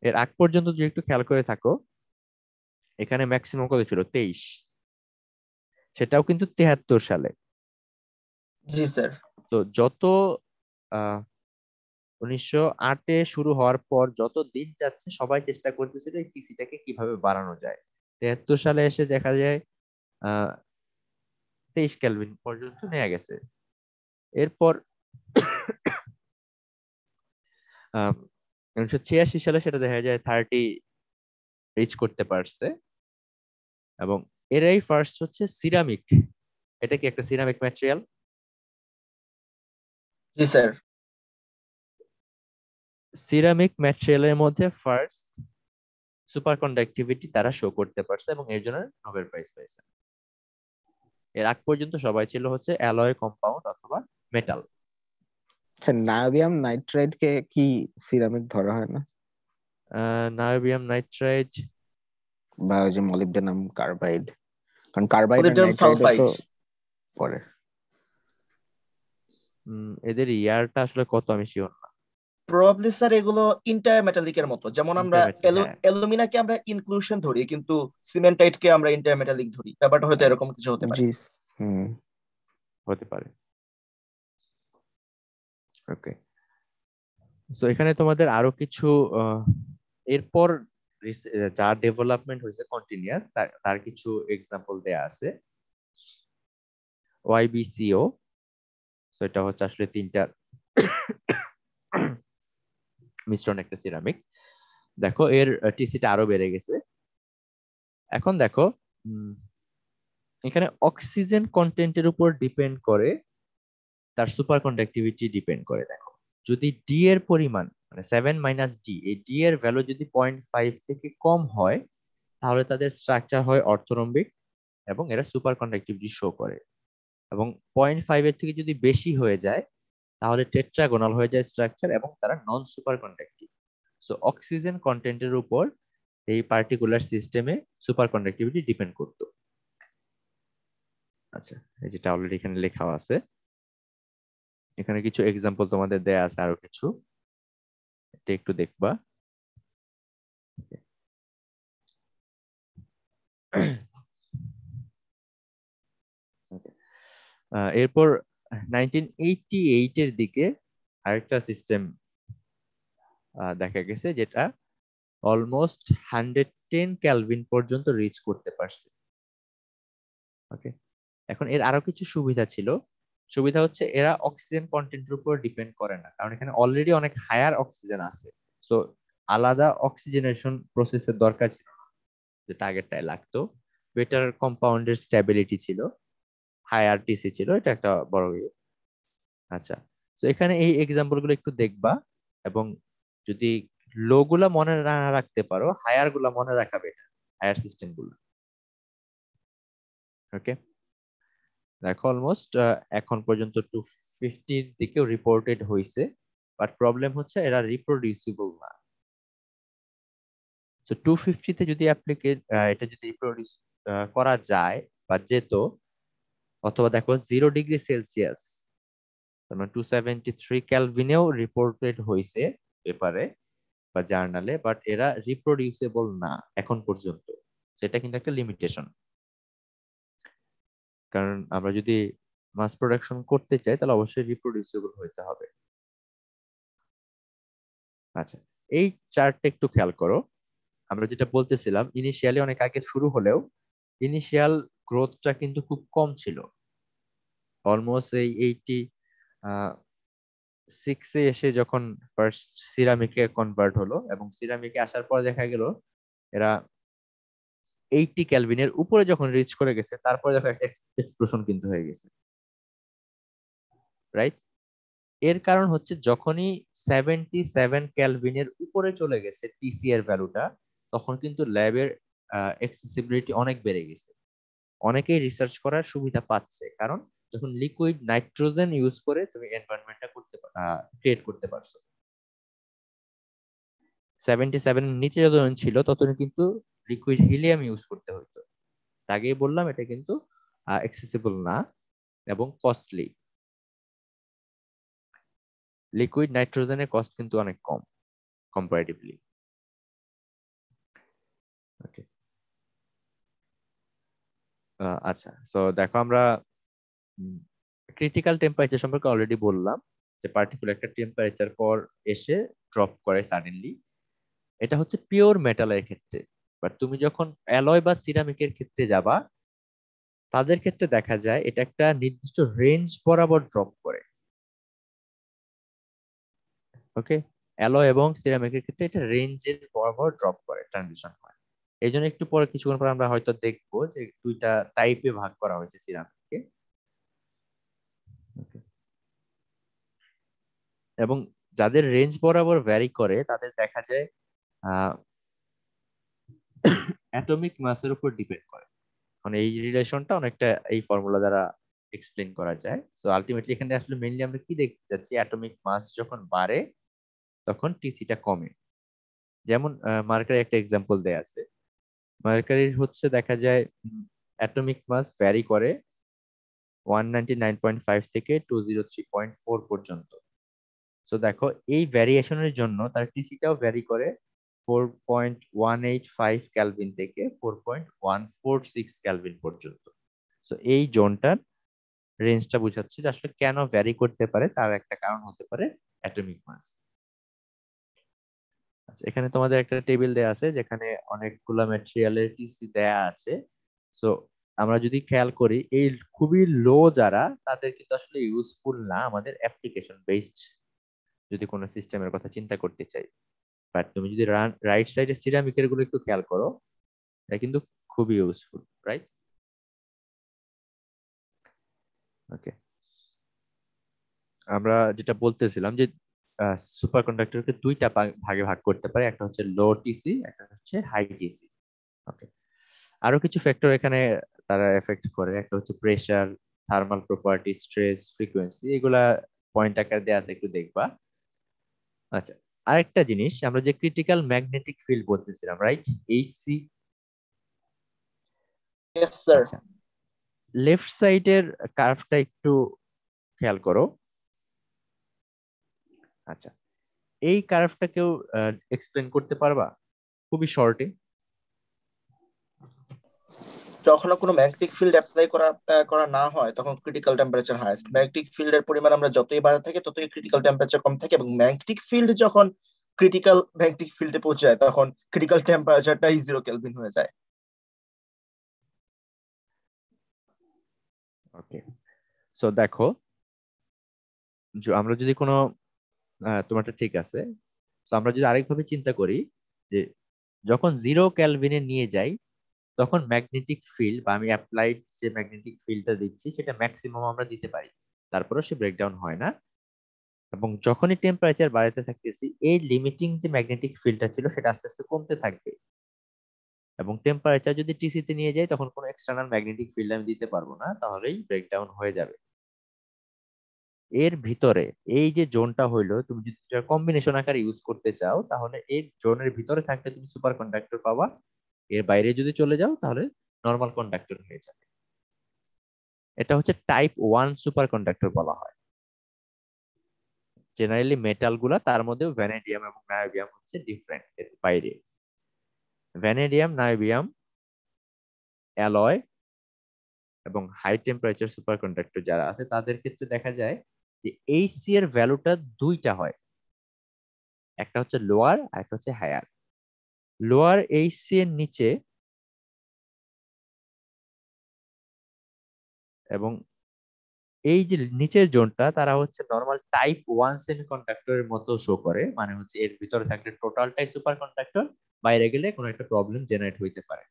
এর আগ পর্যন্ত যদি একটু খেয়াল করে থাকো, এখানে ম্যাক্সিমাম কত ছিল? 23। সেটাও কিন্তু 73 সালে। জি স্যার। তো যত 1908-এ শুরু হওয়ার পর যত দিন যাচ্ছে সবাই চেষ্টা করতেছিল এই টিসিটাকে কিভাবে বাড়ানো যায়। 73 সালে এসে দেখা যায় 23 কেলভিন পর্যন্ত নিয়ে গেছে। এরপর 1986 সালে সেটা দেখা যায় 30 রিচ করতে পারছে। এবং এরাই ফার্স্ট হচ্ছে সিরামিক। এটা কি একটা সিরামিক ম্যাটেরিয়াল? জি স্যার। সিরামিক ম্যাটেরিয়ালের মধ্যে ফার্স্ট সুপার কন্ডাক্টিভিটি তারা শো করতে পারছে এবং এর জন্য নোবেল প্রাইজ পাইছে। এর আগ পর্যন্ত সবাই ছিল হচ্ছে অ্যালয় কম্পাউন্ড অথবা মেটাল। আচ্ছা, নায়োবিয়াম নাইট্রাইড কে কি সিরামিক ধরা হয় না? নায়োবিয়াম নাইট্রাইড বা ওই যে মলিবডেনাম কার্বাইড, কারণ কার্বাইড আর মলিবডেনাম নাইট্রাইডও সালফাইড। তো পড়ে। এদের ইয়ারটা আসলে কত আমি শিওর না। প্রবাবলি স্যার এগুলো ইন্টারমেটালিকের মতো, যেমন আমরা ইন্টারমেটাল, হ্যাঁ অ্যালুমিনাকে আমরা ইনক্লুশন ধরি, কিন্তু সিমেন্টাইটকে আমরা ইন্টারমেটালিক ধরি। ব্যাপারটা হয়তো রাইট, এরকম কিছু হতে পারে। জি। হুম। হতে পারে। ওকে, তো এখানে তোমাদের আরো কিছু এরপর যা ডেভেলপমেন্ট হয়েছে কন্টিনিউয়াস তার কিছু এক্সাম্পল দেয়া আছে। ওয়াইবিসিও, সেটা হচ্ছে আসলে তিনটা মিশ্রণ একটা সিরামিক। দেখো এর টিসিটা আরো বেড়ে গেছে। এখন দেখো এখানে অক্সিজেন কন্টেন্টের উপর ডিপেন্ড করে তার সুপার কন্ডাক্টিভিটি ডিপেন্ড করে। দেখো যদি ডি এর পরিমাণ মানে 7 - ডি, এই ডি এর ভ্যালু যদি 0.5 থেকে কম হয় তাহলে তাদের স্ট্রাকচার হয় অর্থোরম্বিক এবং এরা সুপার কন্ডাক্টিভিটি শো করে। এবং 0.5 এর থেকে যদি বেশি হয়ে যায় তাহলে টেট্রাগোনাল হয়ে যায় স্ট্রাকচার এবং তারা non super conductive. So oxygen কন্টেন্টের উপর এই পার্টিকুলার সিস্টেমে সুপার কন্ডাক্টিভিটি ডিপেন্ড করতো। আচ্ছা, এই যেটা অলরেডি এখানে লেখা আছে, এখানে কিছু এক্সাম্পল তোমাদের দেয়া আছে আরো কিছু, এটা একটু দেখবা। এরপর 1988 এর দিকে আরেকটা সিস্টেম দেখা গেছে যেটা অলমোস্ট 110 ক্যালভিন পর্যন্ত রিচ করতে পারছে। ওকে, এখন এর আরো কিছু সুবিধা ছিল। সুবিধা হচ্ছে এরা অক্সিজেন কন্টেন্টের উপর ডিপেন্ড করে না, কারণ এখানে অলরেডি অনেক হায়ার অক্সিজেন আছে। সো আলাদা অক্সিজেনেশন প্রসেসের দরকার ছিল না, যেটা আগেরটায় লাগতো। বেটার কম্পাউন্ডের স্ট্যাবিলিটি ছিল, হাই আরটিসি ছিল, এটা একটা বড় ইয়ে। আচ্ছা, তো এখানে এই এক্সাম্পল গুলো একটু দেখবা, এবং যদি লো গুলা মনে না রাখতে পারো হায়ার গুলা মনে রাখা বেটার, হায়ার সিস্টেম গুলো। ওকে, দেখো অলমোস্ট এখন পর্যন্ত 250 দিকেও রিপোর্টেড হয়েছে, বাট প্রবলেম হচ্ছে এরা রিপ্রোডিউসিবল না। তো 250 তে যদি এটা যদি রিপ্রোডিউস করা যায় বা যেত, অথবা দেখো 0 ডিগ্রি সেলসিয়াস, মানে 273 কেলভিনেও রিপোর্টেড হয়েছে পেপারে বা জার্নালে, বাট এরা রিপ্রোডিউসেবল না এখন পর্যন্ত। সেটা কিন্তু একটা লিমিটেশন, কারণ আমরা যদি মাস প্রোডাকশন করতে চাই তাহলে অবশ্যই রিপ্রোডিউসেবল হইতে হবে। আচ্ছা, এই চার্টটা একটু খেয়াল করো। আমরা যেটা বলতেছিলাম, ইনিশিয়ালি অনেক আগে শুরু হলেও ইনিশিয়াল গ্রোথটা কিন্তু খুব কম ছিল। অলমোস্ট এই 86-এ এসে যখন ফার্স্ট সিরামিকে কনভার্ট হলো, এবং সিরামিকে আসার পর দেখা গেল এরা 80 কেলভিনের উপরে যখন রিচ করে গেছে, তারপরে দেখো একটা এক্সপ্লোশন কিন্তু হয়ে গেছে, রাইট? এর কারণ হচ্ছে যখনই 77 কেলভিনের উপরে চলে গেছে টিসি এর ভ্যালুটা, তখন কিন্তু ল্যাবের অ্যাক্সেসিবিলিটি অনেক বেড়ে গেছে, অনেকেই রিসার্চ করার সুবিধা পাচ্ছে, কারণ যখন লিকুইড নাইট্রোজেন ইউজ করে তুমি এনভায়রনমেন্টটা ক্রিয়েট করতে পারছো। 77 নিচে যতদিন ছিল ততদিন কিন্তু লিকুইড হিলিয়াম ইউজ করতে হতো। আগেই বললাম এটা কিন্তু অ্যাক্সেসিবল না এবং কস্টলি। লিকুইড নাইট্রোজেনের কস্ট কিন্তু অনেক কম কম্পারেটিভলি। ওকে, আচ্ছা, সো দেখো আমরা ক্রিটিক্যাল টেম্পারেচার সম্পর্কে অলরেডি বললাম, যে পার্টিকুলার একটা টেম্পারেচার পর এসে ড্রপ করে সাডেনলি। এটা হচ্ছে পিওর মেটালের ক্ষেত্রে, বাট তুমি যখন অ্যালয় বা সিরামিকের ক্ষেত্রে যাবা, তাদের ক্ষেত্রে দেখা যায় এটা একটা নির্দিষ্ট রেঞ্জ বরাবর ড্রপ করে। ওকে, অ্যালয় এবং সিরামিকের ক্ষেত্রে এটা রেঞ্জের বরাবর ড্রপ করে, ট্রানজিশন হয়। এই জন্য একটু পরে, কিছুক্ষণ পর আমরা হয়তো দেখবো যে দুইটা টাইপে ভাগ করা হয়েছে সিরামিককে। এবং যাদের রেঞ্জ বরাবর ভ্যারি করে তাদের দেখা যায় অ্যাটমিক মাসের উপর ডিপেন্ড করে। মানে এই রিলেশনটা অনেকটা এই ফর্মুলা দ্বারা এক্সপ্লেন করা যায়। সো আলটিমেটলি এখানে আসলে মেইনলি আমরা কি দেখতে চাচ্ছি, অ্যাটমিক মাস যখন বাড়ে তখন টিসিটা কমে। যেমন মার্কারি একটা এক্সাম্পল দেয়া আছে। মার্কারির হচ্ছে দেখা যায় অ্যাটমিক মাস ভ্যারি করে 199.5 থেকে 203.4 পর্যন্ত। সো দেখো এই ভ্যারিয়েশনের জন্য তার টিসিটাও ভ্যারি করে 4.185 ক্যালভিন থেকে 4.146 ক্যালভিন পর্যন্ত। সো এই জোনটার রেঞ্জটা বোঝাচ্ছে যে আসলে কেন ভ্যারি করতে পারে, তার একটা কারণ হতে পারে অ্যাটমিক মাস। আচ্ছা, এখানে তোমাদের একটা টেবিল দেয়া আছে যেখানে অনেকগুলা ম্যাটেরিয়ালের টিসি দেয়া আছে। সো আমরা যদি খেয়াল করি, এই খুবই লো যারা, তাদের কিন্তু আসলে ইউজফুল না আমাদের অ্যাপ্লিকেশন বেসড যদি কোনো সিস্টেমের কথা চিন্তা করতে চাই। বাট তুমি যদি রাইট সাইডে সিরামিকের গুলো একটু খেয়াল করো, এটা কিন্তু খুবই ইউজফুল, রাইট? ওকে, আমরা যেটা বলতেছিলাম যে সুপার কন্ডাক্টরকে দুইটা ভাগে ভাগ করতে পারে, একটা হচ্ছে লো টিসি, একটা হচ্ছে হাই টিসি। ওকে, আরো কিছু ফ্যাক্টর এখানে তারা এফেক্ট করে, একটা হচ্ছে pressure, thermal property, stress, frequency, এগুলা পয়েন্ট আকার দেওয়া আছে, একটু দেখবা। আচ্ছা, আরেকটা জিনিস, আমরা যে ক্রিটিক্যাল ম্যাগনেটিক ফিল্ড বলতেছিলাম, রাইট? এইচসি। Yes sir. আচ্ছা, লেফট সাইডের কার্ভটা একটু খেয়াল করো। আচ্ছা, এই কার্ভটা কেউ এক্সপ্লেন করতে পারবা খুবই শর্টে? যখন কোনো ম্যাগনেটিক ফিল্ড অ্যাপ্লাই করা না হয় তখন ক্রিটিক্যাল টেম্পারেচার হাইয়েস্ট। ম্যাগনেটিক ফিল্ডের পরিমাণ আমরা যতই বাড়াতে থাকি ততই ক্রিটিক্যাল টেম্পারেচার কম থাকে, এবং ম্যাগনেটিক ফিল্ড যখন ক্রিটিক্যাল ম্যাগনেটিক ফিল্ডে পৌঁছে যায় তখন ক্রিটিক্যাল টেম্পারেচারটাই 0 কেলভিন হয়ে যায়। ওকে, সো দেখো, আমরা যদি কোনো তোমারটা ঠিক আছে। তো আমরা যদি আরেকভাবে চিন্তা করি, যে যখন 0 ক্যালভিনে নিয়ে যাই, তখন ম্যাগনেটিক ফিল্ড বা আমি অ্যাপ্লাইড যে ম্যাগনেটিক ফিল্ডটা দিচ্ছি সেটা ম্যাক্সিমাম আমরা দিতে পারি, তারপরেও সে ব্রেকডাউন হয় না। এবং যখনই টেম্পারেচার বাড়াতে থাকতেছি, এই লিমিটিং যে ম্যাগনেটিক ফিল্ডটা ছিল সেটা আস্তে আস্তে কমতে থাকবে। এবং টেম্পারেচার যদি টিসি তে নিয়ে যাই তখন কোনো এক্সটার্নাল ম্যাগনেটিক ফিল্ড আমি দিতে পারবো না, তাহলেই ব্রেকডাউন হয়ে যাবে। এর ভিতরে এই যে জোনটা হইলো, তুমি যদি কম্বিনেশন আকারে ইউজ করতে চাও তাহলে এই জোনের ভিতরে থাকলে তুমি সুপার কন্ডাক্টর পাবা, এর বাইরে যদি চলে যাও তাহলে নর্মাল কন্ডাক্টর হয়ে যাবে। এটা হচ্ছে টাইপ 1 সুপার কন্ডাক্টর বলা হয়। জেনারেলি মেটাল গুলা, তার মধ্যেও ভ্যানেডিয়াম এবং নায়োবিয়াম হচ্ছে ডিফারেন্ট এর বাইরে। ভ্যানেডিয়াম, নায়োবিয়াম, অ্যালয় এবং হাই টেম্পারেচার সুপার কন্ডাক্টর যারা আছে তাদের ক্ষেত্রে দেখা যায় যে এইচসি এর ভ্যালুটা দুইটা হয়, একটা হচ্ছে লোয়ার আর একটা হচ্ছে হায়ার। লোয়ার এইচসি এর নিচে এবং এই যে নিচের জোনটা তারা হচ্ছে নর্মাল টাইপ 1 সেমিকন্ডাক্টরের মতো শো করে, মানে হচ্ছে এর ভিতরে থাকলে টোটালটাই সুপার কন্ডাক্টর, বাইরে গেলে কোনো একটা প্রবলেম জেনারেট হইতে পারে।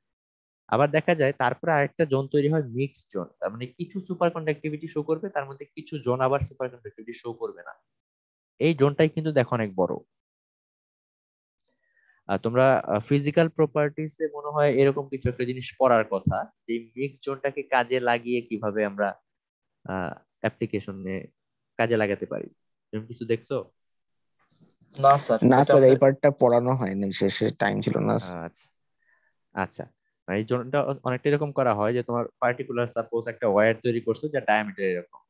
আবার দেখা যায় তারপরে আরেকটা জোন তৈরি হয় মিক্স জোন, তার মানে কিছু সুপার কন্ডাক্টিভিটি শো করবে, তার মধ্যে কিছু জোন আবার সুপার কন্ডাক্টিভিটি শো করবে না। এই জোনটাই কিন্তু দেখো অনেক বড়। তোমরা ফিজিক্যাল প্রপার্টিস এ মনে হয় এরকম কিছু একটা জিনিস পড়ার কথা, এই মিক্স জোনটাকে কাজে লাগিয়ে কিভাবে আমরা অ্যাপ্লিকেশনে কাজে লাগাতে পারি। তুমি কিছু দেখছো? না স্যার, না এটা স্যার, আপনি এই পার্টটা পড়ানো হয়নি, শেষে টাইম ছিল না। আচ্ছা আচ্ছা। এই জোনটা অনেকটা এরকম করা হয় যে তোমার পার্টিকুলার সাপোজ একটা ওয়্যার তৈরি করছো যার ডায়ামিটার এরকম।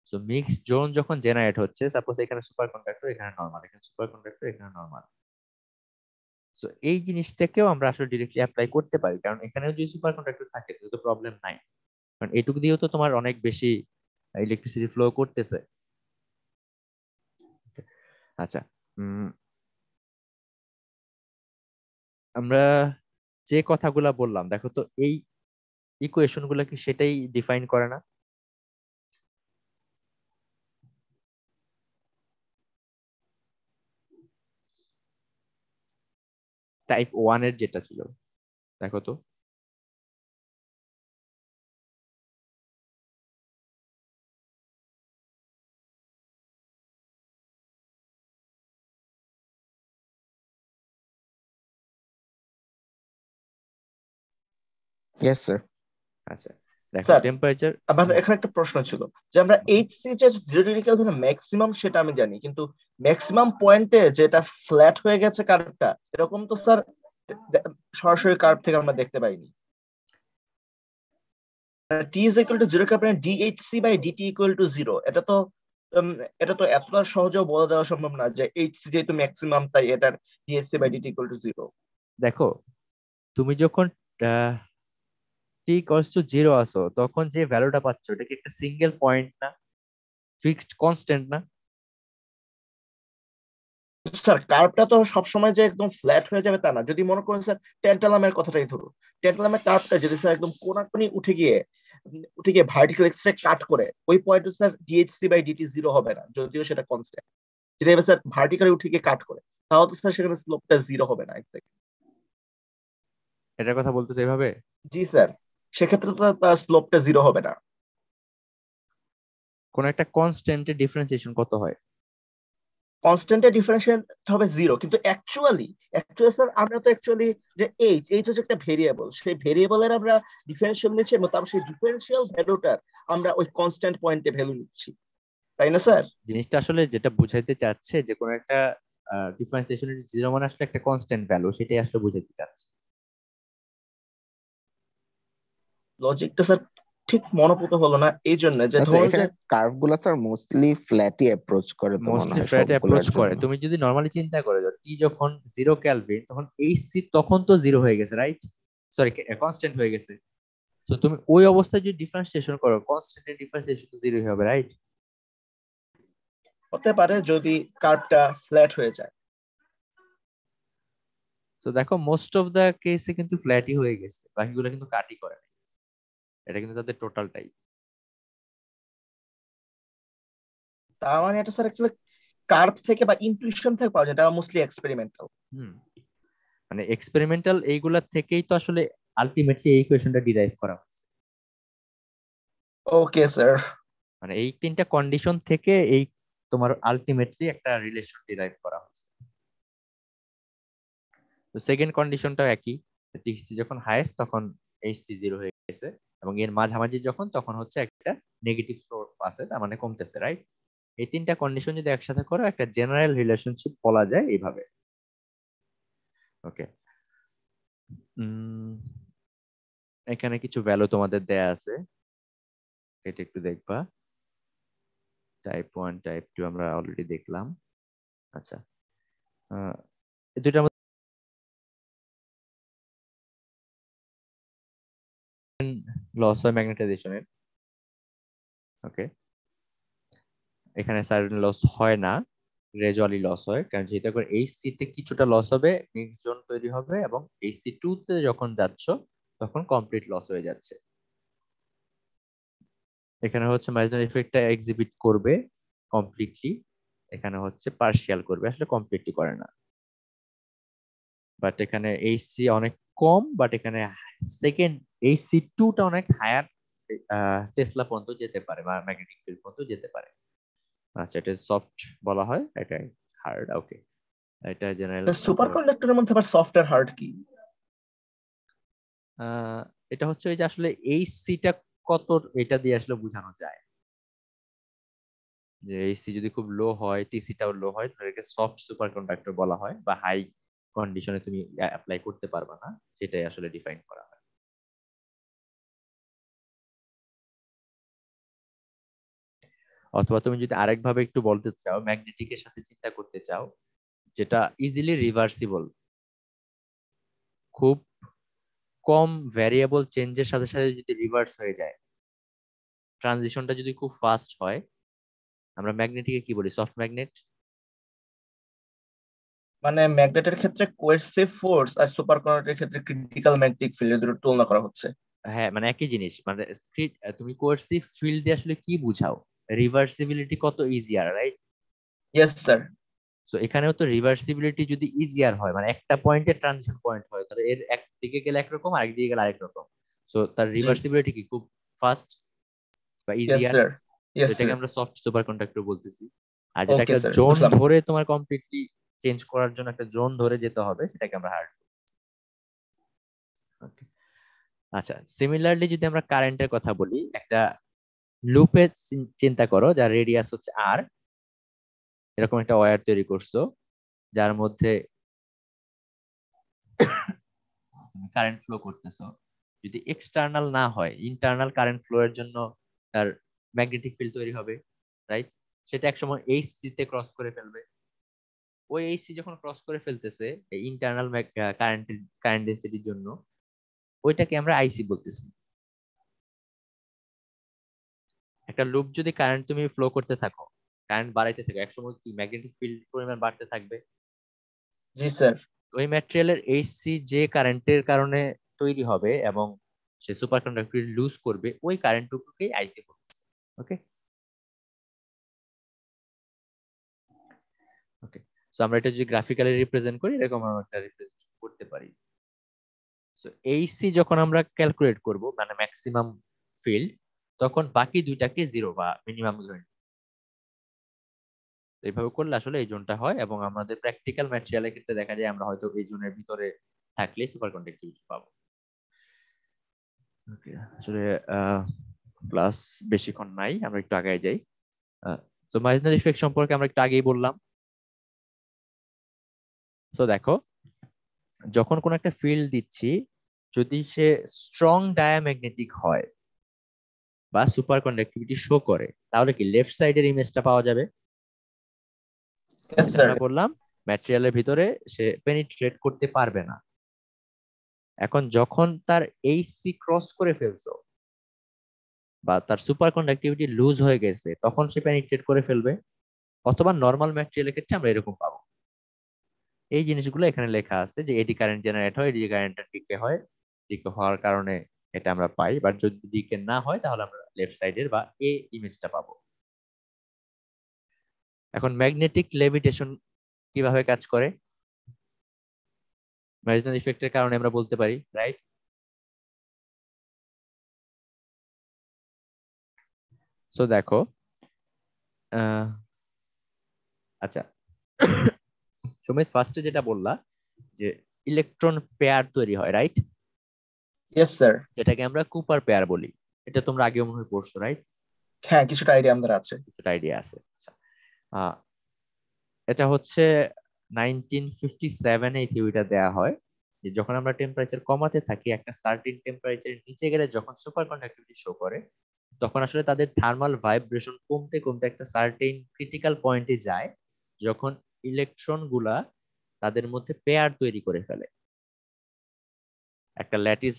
সো মিক্স জোন যখন জেনারেট হচ্ছে, সাপোজ এখানে সুপার কন্ডাক্টর, এখানে নরমাল, এখানে সুপার কন্ডাক্টর, এখানে নরমাল। সো এই জিনিসটাকেও আমরা আসলে ডিরেক্টলি অ্যাপ্লাই করতে পারি, কারণ এখানেও যদি সুপার কন্ডাক্টর থাকে তাহলে তো প্রবলেম নাই, কারণ এটুকু দিয়েও তো তোমার অনেক বেশি ইলেকট্রিসিটি ফ্লো করতেছে। আচ্ছা, উম, আমরা যে কথাগুলা বললাম দেখো তো, এই ইকুয়েশন গুলা কি সেটাই ডিফাইন করে না? টাইপ 1 এর যেটা ছিল, দেখো তো। Yes sir. আচ্ছা দেখো স্যার, টেম্পারেচার। আমার এখানে একটা প্রশ্ন ছিল যে আমরা এইচসি যে জিরো ডিগ্রি কেলভিন ম্যাক্সিমাম সেটা আমি জানি, কিন্তু ম্যাক্সিমাম পয়েন্টে যেটা ফ্ল্যাট হয়ে গেছে কার্ভটা, এরকম তো স্যার সরাসরি কার্ভ থেকে আমরা দেখতে পাইনি। T is equal to zero কে আপনি DHC by DT equal to zero, um, এটা তো এতটা সহজেও বলে দেওয়া সম্ভব না যে এইচসি যেহেতু ম্যাক্সিমাম তাই এটার DHC by DT equal to zero. দেখো তুমি যখন টি ইকুয়ালস টু জিরো আসো তখন যে ভ্যালুটা পাচ্ছ এটা কি একটা সিঙ্গেল পয়েন্ট না, ফিক্সড কনস্ট্যান্ট না? স্যার কার্ভটা তো সবসময় যে একদম ফ্ল্যাট হয়ে যাবে তা না। যদি মনে করেন স্যার ট্যান্টালামের কথাটাই ধরুন, ট্যান্টালামের কার্ভটা যদি স্যার একদম কোনাকুনি উঠে গিয়ে ভার্টিক্যাল এক্সট্রা কাট করে, ওই পয়েন্টে sir DHC by DT zero হবে না, যদিও সেটা কনস্ট্যান্ট। যদি এবার স্যার ভার্টিক্যালি উঠে গিয়ে কাট করে, তাহলে তো স্যার সেখানে স্লোপটা জিরো হবে না এক্স্যাক্টলি। এটার কথা বলতেছে এভাবে? জি স্যার, সেক্ষেত্রে তো তার স্লোপটা জিরো হবে না। কোন একটা কনস্ট্যান্টের ডিফারেন্সিয়েশন কত হয়? কনস্ট্যান্টের ডিফারেন্সিয়েশন হবে জিরো, কিন্তু অ্যাকচুয়ালি অ্যাকচুয়ালি স্যার আমরা তো অ্যাকচুয়ালি যে এইচ এইচ হচ্ছে একটা ভেরিয়েবল, সেই ভেরিয়েবলের আমরা ডিফারেন্সিয়াল নিচ্ছি এবং তারপর সেই ডিফারেন্সিয়াল ভ্যালুটার আমরা ওই কনস্ট্যান্ট পয়েন্টে ভ্যালু নিচ্ছি, তাই না স্যার? জিনিসটা আসলে যেটা বুঝাইতে চাচ্ছে যে কোন একটা ডিফারেন্সিয়েশনের জিরো মানে আসলে একটা কনস্ট্যান্ট ভ্যালু, সেটাই আসলে বুঝাইতে চাচ্ছে। লজিকটা স্যার ঠিক মনোপুত হলো না, এই জন্য যে আচ্ছা, ধরুন যে এখানে কার্ভ গুলা স্যার মোস্টলি ফ্ল্যাটই অ্যাপ্রোচ করে তো মনে মোস্টলি হয় ফ্ল্যাট অ্যাপ্রোচ সবগুলোর করে। জন্য। তুমি যদি নর্মালি চিন্তা করে যাও টি যখন 0 কেলভিন তখন এইচ সি তখন তো জিরো হয়ে গেছে, রাইট? সরি, কনস্ট্যান্ট হয়ে গেছে। তো তুমি ওই অবস্থায় যদি ডিফারেন্সিয়েশন করো, কনস্ট্যান্টের ডিফারেন্সিয়েশন তো জিরো হবে, রাইট? হতে পারে যদি কার্ভটা ফ্ল্যাট হয়ে যায়। তো দেখো মোস্ট অফ দা কেসে কিন্তু ফ্ল্যাটই হয়ে গেছে, বাকিগুলো কিন্তু কাটই করে নাই। এটা কিন্তু তাদের টোটালটাই। তার মানে এটা স্যার অ্যাকচুয়ালি কার্ভ থেকে বা ইনটুইশন থেকে পাওয়া যায়, এটা মোস্টলি এক্সপেরিমেন্টাল। হুম, মানে এক্সপেরিমেন্টাল এইগুলা থেকেই তো আসলে আলটিমেটলি এই কোয়েশনটা ডিরাইভ করা হয়েছে। Okay sir. মানে এই তিনটা কন্ডিশন থেকে এই তোমার আলটিমেটলি একটা রিলেশন ডিরাইভ করা হয়েছে। তো সেকেন্ড কন্ডিশনটাও একই, টিসি যখন হাইয়েস্ট তখন এইচসি জিরো হয়ে গেছে, এবং এর মাঝামাঝি যখন তখন হচ্ছে একটা নেগেটিভ স্লোপ আছে, তার মানে কমতেছে, রাইট? এই তিনটা কন্ডিশন যদি একসাথে করো একটা জেনারেল রিলেশনশিপ বলা যায় এইভাবে। ওকে, এখানে কিছু ভ্যালু তোমাদের দেয়া আছে, এটা একটু দেখবা। টাইপ 1 টাইপ 2 আমরা অলরেডি দেখলাম। আচ্ছা, এই দুইটার মধ্যে লস হয় ম্যাগনেটাইজেশনের। ওকে, এখানে সার্টেন লস হয় না, গ্রাজুয়ালি লস হয়, কারণ যেহেতু করে এইচসি তে কিছুটা লস হবে, নেক্সট জোন তৈরি হবে, এবং এইচসি 2 তে যখন যাচ্ছ তখন কমপ্লিট লস হয়ে যাচ্ছে। এখানে হচ্ছে মাইজনার ইফেক্টটা এক্সিবিট করবে কমপ্লিটলি, এখানে হচ্ছে পার্শিয়াল করবে, আসলে কমপ্লিটলি করে না। বাট এখানে এইচসি অনেক কম, বাট এখানে সেকেন্ড এইচসি 2 টা অনেক হায়ার টেসলা পর্যন্ত যেতে পারে বা ম্যাগনেটিক ফিল্ড পর্যন্ত যেতে পারে। আচ্ছা, এটা সফট বলা হয়, এটা হার্ড। ওকে, এটা জেনারেল। সুপার কন্ডাক্টরের মধ্যে আবার সফট আর হার্ড কি? এটা হচ্ছে ওই যে আসলে এইচসিটা কত, এটা দিয়ে আসলে বোঝানো যায় যে এইচসি যদি খুব লো হয়, টিসিটাও লো হয়, তাহলে এটাকে সফট সুপার কন্ডাক্টর বলা হয়, বা হাই কন্ডিশনে তুমি অ্যাপ্লাই করতে পারবে না, সেটাই আসলে ডিফাইন করা হয়। অথবা তুমি যদি আরেকভাবে একটু বলতে চাও, ম্যাগনেটিকের সাথে চিন্তা করতে চাও, যেটা ইজিলি রিভার্সিবল, খুব কম ভ্যারিয়েবল চেঞ্জের সাথে সাথে যদি রিভার্স হয়ে যায়, ট্রানজিশনটা যদি খুব ফাস্ট হয়, আমরা ম্যাগনেটিকে কি বলি? Soft magnet. মানে ম্যাগনেটের ক্ষেত্রে কোয়েরসিভ ফোর্স আর সুপার কন্ডাক্টরের ক্ষেত্রে ক্রিটিক্যাল ম্যাগনেটিক ফিল্ডের দুটো তুলনা করা হচ্ছে। হ্যাঁ, মানে একই জিনিস, মানে তুমি কোয়ার্সিভ ফিল্ড দিয়ে আসলে কি বুঝাও? রিভার্সিবিলিটি কত ইজিয়ার, রাইট? Yes sir. তো এখানেও তো রিভার্সিবিলিটি যদি ইজিয়ার হয়, মানে একটা পয়েন্টে ট্রানজিশন পয়েন্ট হয়, তাহলে এর এক দিকে গেলে একরকম, আরেক দিকে গেলে আরেক রকম। সো তার জি। রিভার্সিবিলিটি কি খুব ফাস্ট বা ইয়েস ইজিয়ার? স্যার। তো ইয়েস এটাকে স্যার। আমরা সফট সুপার কন্ডাক্টর বলতেছি। আর যেটা ওকে একটা স্যার, জোন বুঝলাম। ধরে তোমার কমপ্লিটলি চেঞ্জ করার জন্য একটা জোন ধরে যেতে হবে, সেটাকে আমরা হার্ড। আচ্ছা, সিমিলারলি যদি আমরা কারেন্টের কথা বলি, একটা লুপে চিন্তা করো, যার রেডিয়াস হচ্ছে আর, এরকম একটা ওয়্যার তৈরি করছো, যার মধ্যে তুমি কারেন্ট ফ্লো করতেছো। যদি এক্সটার্নাল না হয়, ইন্টারনাল কারেন্ট ফ্লো এর জন্য তার ম্যাগনেটিক ফিল্ড তৈরি হবে, রাইট? সেটা একসময় এইচসি তে ক্রস করে ফেলবে। ওই এইচসি যখন ক্রস করে ফেলতেছে এই ইন্টারনাল কারেন্ট ডেন্সিটির জন্য, ওইটাকে আমরা আইসি বলতেছি। একটা লুপ যদি কারেন্ট তুমি ফ্লো করতে থাকো, কারেন্ট বাড়াইতে থাকো, একসময় কি ম্যাগনেটিক ফিল্ড পরিমাণ বাড়তে থাকবে? জি স্যার। ওই ম্যাটেরিয়ালের এইচসি যে কারেন্টের কারণে তৈরি হবে এবং সে সুপার কন্ডাক্টিভিটি লুজ করবে, ওই কারেন্টটুকুকেই আইসি বলতেছে। ওকে, ওকে। সো আমরা এটা যদি গ্রাফিক্যালি রিপ্রেজেন্ট করি, এরকম আমরা একটা রিপ্রেজেন্ট করতে পারি। সো এইচসি যখন আমরা ক্যালকুলেট করব, মানে ম্যাক্সিমাম ফিল্ড, তখন বাকি দুইটাকে জিরো বা মিনিমাম ধরে নিই। এইভাবে করলে আসলে এই জোনটা হয়, এবং আমাদের প্র্যাকটিক্যাল ম্যাটেরিয়ালের ক্ষেত্রে দেখা যায় আমরা হয়তো এই জোনের ভিতরে থাকলে সুপার কন্ডাক্টিভিটি পাবো। ওকে, আসলে ক্লাস বেশিক্ষণ নাই, আমরা একটু আগায় যাই। তো মাইজনার ইফেক্ট সম্পর্কে আমরা একটু আগেই বললাম। তো দেখো, যখন কোন একটা ফিল্ড দিচ্ছি, যদি সে স্ট্রং ডায়াম্যাগনেটিক হয় বা সুপার কন্ডাক্টিভিটি শো করে, তাহলে কি লেফট সাইডের ইমেজটা পাওয়া যাবে? ইয়েস যেটা স্যার। আমরা বললাম, ম্যাটেরিয়ালের ভিতরে সে পেনিট্রেট করতে পারবে না। এখন যখন তার এইচসি ক্রস করে ফেলছো বা তার সুপার কন্ডাক্টিভিটি লুজ হয়ে গেছে, তখন সে পেনিট্রেট করে ফেলবে। অথবা নর্মাল ম্যাটেরিয়ালের ক্ষেত্রে আমরা এরকম পাবো। এই জিনিসগুলো এখানে লেখা আছে যে এডি কারেন্ট জেনারেট হয়, এডি কারেন্টটা ডিকে হয়, ডিকে হওয়ার কারণে এটা আমরা পাই। বাট যদি ডিকে না হয়, তাহলে আমরা লেফট সাইডের বা এ ইমেজটা পাবো। এখন ম্যাগনেটিক লেভিটেশন কিভাবে কাজ করে? ম্যাজনার ইফেক্টের কারণে আমরা বলতে পারি, রাইট? সো দেখো, আহ, আচ্ছা সুমিত, ফার্স্টে যেটা বললা যে ইলেকট্রন পেয়ার তৈরি হয়, রাইট? Yes sir. যেটাকে আমরা কুপার পেয়ার বলি। এটা তোমরা আগে মনে হয় পড়ছো, রাইট? হ্যাঁ, কিছুটা আইডিয়া আমাদের আছে। কিছুটা আইডিয়া আছে। আচ্ছা, এটা হচ্ছে 1957 এই থিওরিটা দেয়া হয় যে যখন আমরা টেম্পারেচার কমাতে থাকি একটা সার্টেন টেম্পারেচারের নিচে গেলে যখন সুপার কন্ডাক্টিভিটি শো করে তখন আসলে তাদের থার্মাল ভাইব্রেশন কমতে কমতে একটা সার্টেন ক্রিটিক্যাল পয়েন্টে যায় যখন ইলেকট্রন গুলা তাদের মধ্যে পেয়ার তৈরি করে ফেলে। একটা ল্যাটিস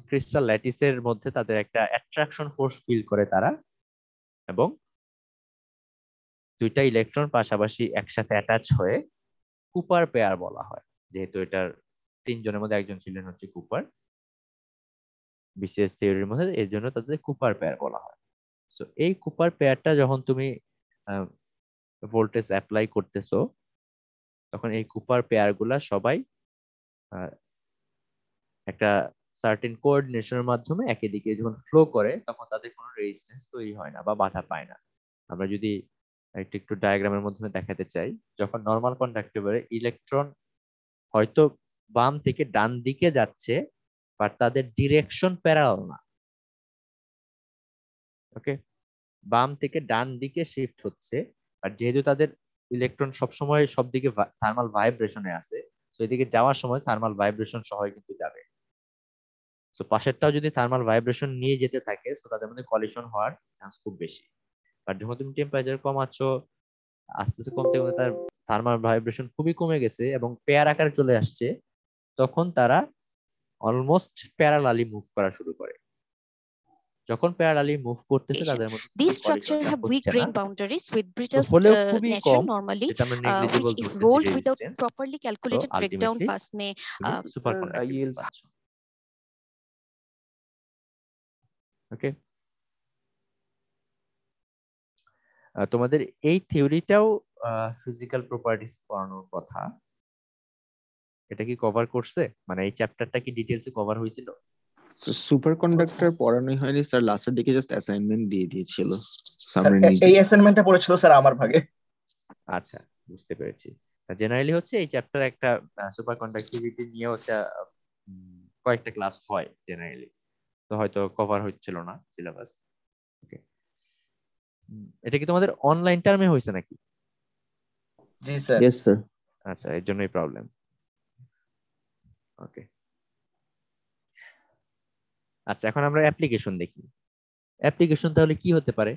ক্রিস্টাল ল্যাটিসের মধ্যে তাদের একটা অ্যাট্রাকশন ফোর্স ফিল করে তারা, এবং দুইটা ইলেকট্রন পাশাপাশি একসাথে অ্যাটাচ হয়ে কুপার পেয়ার বলা হয়। যেহেতু এটার তিনজনের মধ্যে একজন ছিলেন হচ্ছে কুপার বিসিএস থিওরির মধ্যে, এর জন্য তাদের কুপার পেয়ার বলা হয়। সো এই কুপার পেয়ারটা যখন তুমি ভোল্টেজ অ্যাপ্লাই করতেছো তখন এই কুপার পেয়ার গুলা সবাই আহ, একটা সার্টেন কোঅর্ডিনেশনের মাধ্যমে একই দিকে যখন ফ্লো করে তখন তাদের কোনো রেজিস্ট্যান্স তৈরি হয় না বা বাধা পায় না। আমরা যদি একটু একটু ডায়াগ্রামের মাধ্যমে দেখাতে চাই, যখন নর্মাল কন্ডাক্টরে ইলেকট্রন হয়তো বাম থেকে ডান দিকে যাচ্ছে বাট তাদের ডিরেকশন প্যারালাল না। ওকে, বাম থেকে ডান দিকে শিফট হচ্ছে, আর যেহেতু তাদের ইলেকট্রন সবসময় সব দিকে থার্মাল ভাইব্রেশনে আছে, তো এদিকে যাওয়ার সময় থার্মাল ভাইব্রেশন সহ কিন্তু যাবে। তো পাশেরটাও যদি থার্মাল ভাইব্রেশন নিয়ে যেতে থাকে তো তাদের মধ্যে কলিশন হওয়ার চান্স খুব বেশি। আর যখন তুমি টেম্পারেচার কমাচ্ছ আস্তে আস্তে কমতে কমতে তার থার্মাল ভাইব্রেশন খুবই কমে গেছে এবং পেয়ার আকারে চলে আসছে, তখন তারা অলমোস্ট প্যারালালি মুভ করা শুরু করে। যখন প্যারালালি মুভ করতেছে তাদের মধ্যে These কলিশনটা structures have weak হচ্ছে না, grain boundaries with তো brittle হলেও খুবই nature কম, normally, যেটা আমরা which, নেগলিজিবল if ধরতেছি rolled without resistance. properly so calculated breakdown ultimately paths may তুমি সুপার Sir, কন্ডাক্টিভিটি yields. পাচ্ছ। ওকে, তোমাদের এই থিওরিটাও ফিজিক্যাল প্রপার্টিজ পড়ানোর কথা, এটা কি কভার করছে? মানে এই চ্যাপ্টারটা কি ডিটেইলসে কভার হয়েছিল? সুপার কন্ডাক্টর পড়ানোই হয়নি স্যার, লাস্টের দিকে জাস্ট অ্যাসাইনমেন্ট দিয়ে দিয়েছিল স্যার, সামনে নিজে। এই অ্যাসাইনমেন্টটা পড়েছিল স্যার আমার ভাগে। আচ্ছা, বুঝতে পেরেছি। জেনারেলি হচ্ছে এই চ্যাপ্টার একটা সুপার কন্ডাক্টিভিটি নিয়েও একটা কয়েকটা ক্লাস হয় জেনারেলি, তো হয়তো কভার হচ্ছিল না সিলেবাস। ওকে, এটা কি তোমাদের অনলাইন টার্মে হয়েছে নাকি? জি স্যার। Yes sir. আচ্ছা, এর জন্যই প্রবলেম। ওকে, আচ্ছা এখন আমরা অ্যাপ্লিকেশন দেখি। অ্যাপ্লিকেশন তাহলে কি হতে পারে?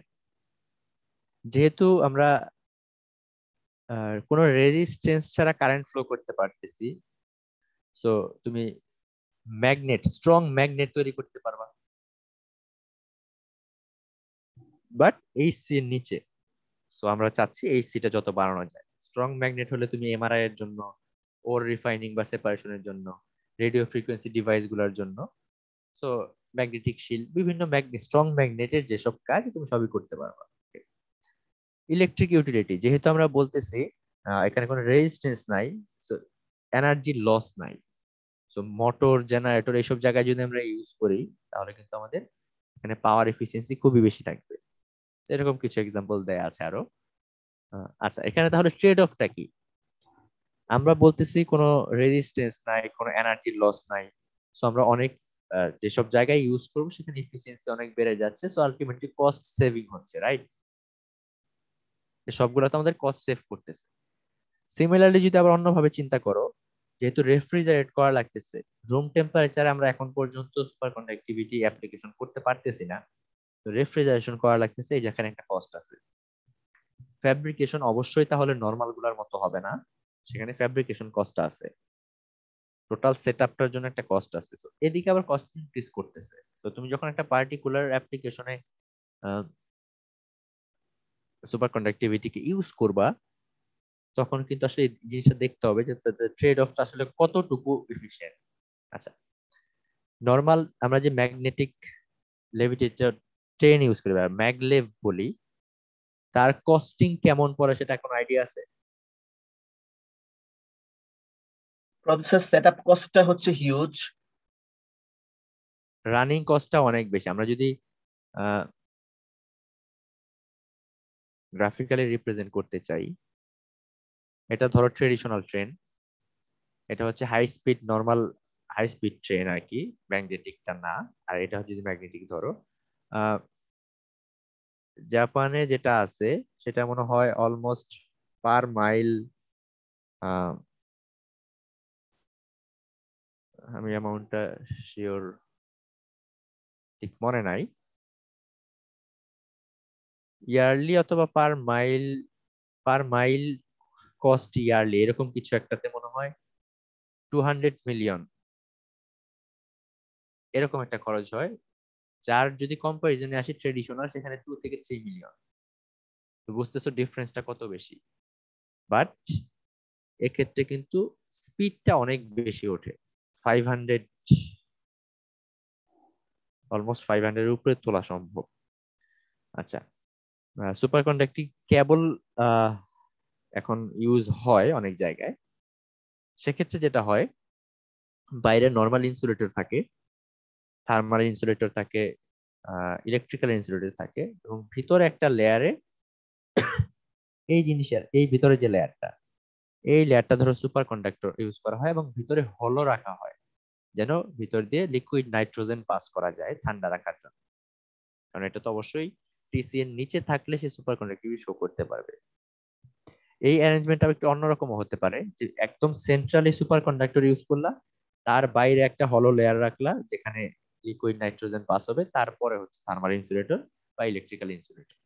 যেহেতু আমরা কোনো রেজিস্ট্যান্স ছাড়া কারেন্ট ফ্লো করতে পারতেছি, সো তুমি ম্যাগনেট, স্ট্রং ম্যাগনেট তৈরি করতে পারবা, বাট এই সি এর নিচে। সো আমরা চাচ্ছি এই সিটা যত বাড়ানো যায়। স্ট্রং ম্যাগনেট হলে তুমি এমআরআই এর জন্য, ওর রিফাইনিং বা সেপারেশনের জন্য, রেডিও ফ্রিকোয়েন্সি ডিভাইস গুলোর জন্য, সো ম্যাগনেটিক শিল্ড, বিভিন্ন স্ট্রং ম্যাগনেটের যেসব কাজ তুমি সবই করতে পারবা। ইলেকট্রিক ইউটিলিটি, যেহেতু আমরা বলতেছি এখানে কোনো রেজিস্ট্যান্স নাই, সো এনার্জি লস নাই, সো মোটর জেনারেটর এইসব জায়গায় যদি আমরা ইউজ করি তাহলে কিন্তু আমাদের এখানে পাওয়ার এফিসিয়েন্সি খুবই বেশি থাকবে। এরকম কিছু এক্সাম্পল দেয়া আছে আরো। আচ্ছা, এখানে তাহলে ট্রেড অফটা কি? আমরা বলতেছি কোনো রেজিস্ট্যান্স নাই, কোনো এনার্জি লস নাই, সো আমরা অনেক যেসব জায়গায় ইউজ করবো সেখানে এফিসিয়েন্সি অনেক বেড়ে যাচ্ছে, সো আলটিমেটলি কস্ট সেভিং হচ্ছে, রাইট? সবগুলো তো আমাদের কস্ট সেভ করতেছে। সিমিলারলি যদি আবার অন্যভাবে চিন্তা করো, যেহেতু রেফ্রিজারেট করা লাগতেছে, রুম টেম্পারেচারে আমরা এখন পর্যন্ত সুপার কন্ডাক্টিভিটি অ্যাপ্লিকেশন করতে পারতেছি না, তো রেফ্রিজারেশন করা লাগতেছে, এই যেখানে একটা কস্ট আছে। ফ্যাব্রিকেশন অবশ্যই তাহলে নরমাল গুলার মতো হবে না, সেখানে ফ্যাব্রিকেশন কস্ট আছে, টোটাল সেটআপটার জন্য একটা কস্ট আছে, তো এদিকে আবার কস্ট ইনক্রিজ করতেছে। তো তুমি যখন একটা পার্টিকুলার অ্যাপ্লিকেশনে সুপার কন্ডাক্টিভিটিকে ইউজ করবা তখন কিন্তু আসলে এই জিনিসটা দেখতে হবে যে ট্রেড অফটা আসলে কতটুকু এফিশিয়েন্ট। আচ্ছা, নরমাল আমরা যে ম্যাগনেটিক লেভিটেটর ট্রেন ইউজ করি বা ম্যাগলেভ বলি, তার কস্টিং কেমন পড়ে সেটা কোনো আইডিয়া আছে? প্রসেস সেটআপ কস্টটা হচ্ছে হিউজ। রানিং কস্টটা অনেক বেশি। আমরা যদি গ্রাফিক্যালি রিপ্রেজেন্ট করতে চাই, এটা ধরো ট্রেডিশনাল ট্রেন, এটা হচ্ছে high speed normal high speed train আর কি, ম্যাগনেটিকটা না। আর এটা হচ্ছে যদি ম্যাগনেটিক ধরো, আহ, জাপানে যেটা আছে সেটা মনে হয় অলমোস্ট পার মাইল, আমি অ্যামাউন্টটা শিওর ঠিক মনে নাই, ইয়ারলি অথবা পার মাইল কস্ট ইয়ারলি এরকম কিছু একটাতে মনে হয় 200 মিলিয়ন এরকম একটা খরচ হয়। যার যদি কম্পারিজনে আসে ট্রেডিশনাল, সেখানে 2 থেকে 3 মিলিয়ন। তো বুঝতেছো ডিফারেন্সটা কত বেশি। বাট এক্ষেত্রে কিন্তু স্পিডটা অনেক বেশি ওঠে, 500, অলমোস্ট 500 এর উপরে তোলা সম্ভব। আচ্ছা, সুপার কন্ডাক্টিং কেবল এখন ইউজ হয় অনেক জায়গায়। সেক্ষেত্রে যেটা হয়, বাইরে নর্মাল ইনসুলেটর থাকে, থার্মাল ইনসুলেটর থাকে, ইলেকট্রিক্যাল ইনসুলেটর থাকে, এবং ভিতরে একটা লেয়ারে এই জিনিসের এই ভিতরে যে লেয়ারটা, এই লেয়ারটা ধরো সুপার কন্ডাক্টর ইউজ করা হয়, এবং ভিতরে হলো রাখা হয় যেন ভিতর দিয়ে লিকুইড নাইট্রোজেন পাস করা যায় ঠান্ডা রাখার জন্য। কারণ এটা তো অবশ্যই টিসি এর নিচে থাকলে সে সুপার কন্ডাক্টিভিটি শো করতে পারবে। এই অ্যারেঞ্জমেন্টটা একটু অন্যরকম হতে পারে, যে একদম সেন্ট্রালি সুপার কন্ডাক্টর ইউজ করলা, তার বাইরে একটা হলো লেয়ার রাখলা যেখানে লিকুইড নাইট্রোজেন পাস হবে, তারপরে হচ্ছে থার্মাল ইনসুলেটর বা ইলেকট্রিক্যাল ইনসুলেটর।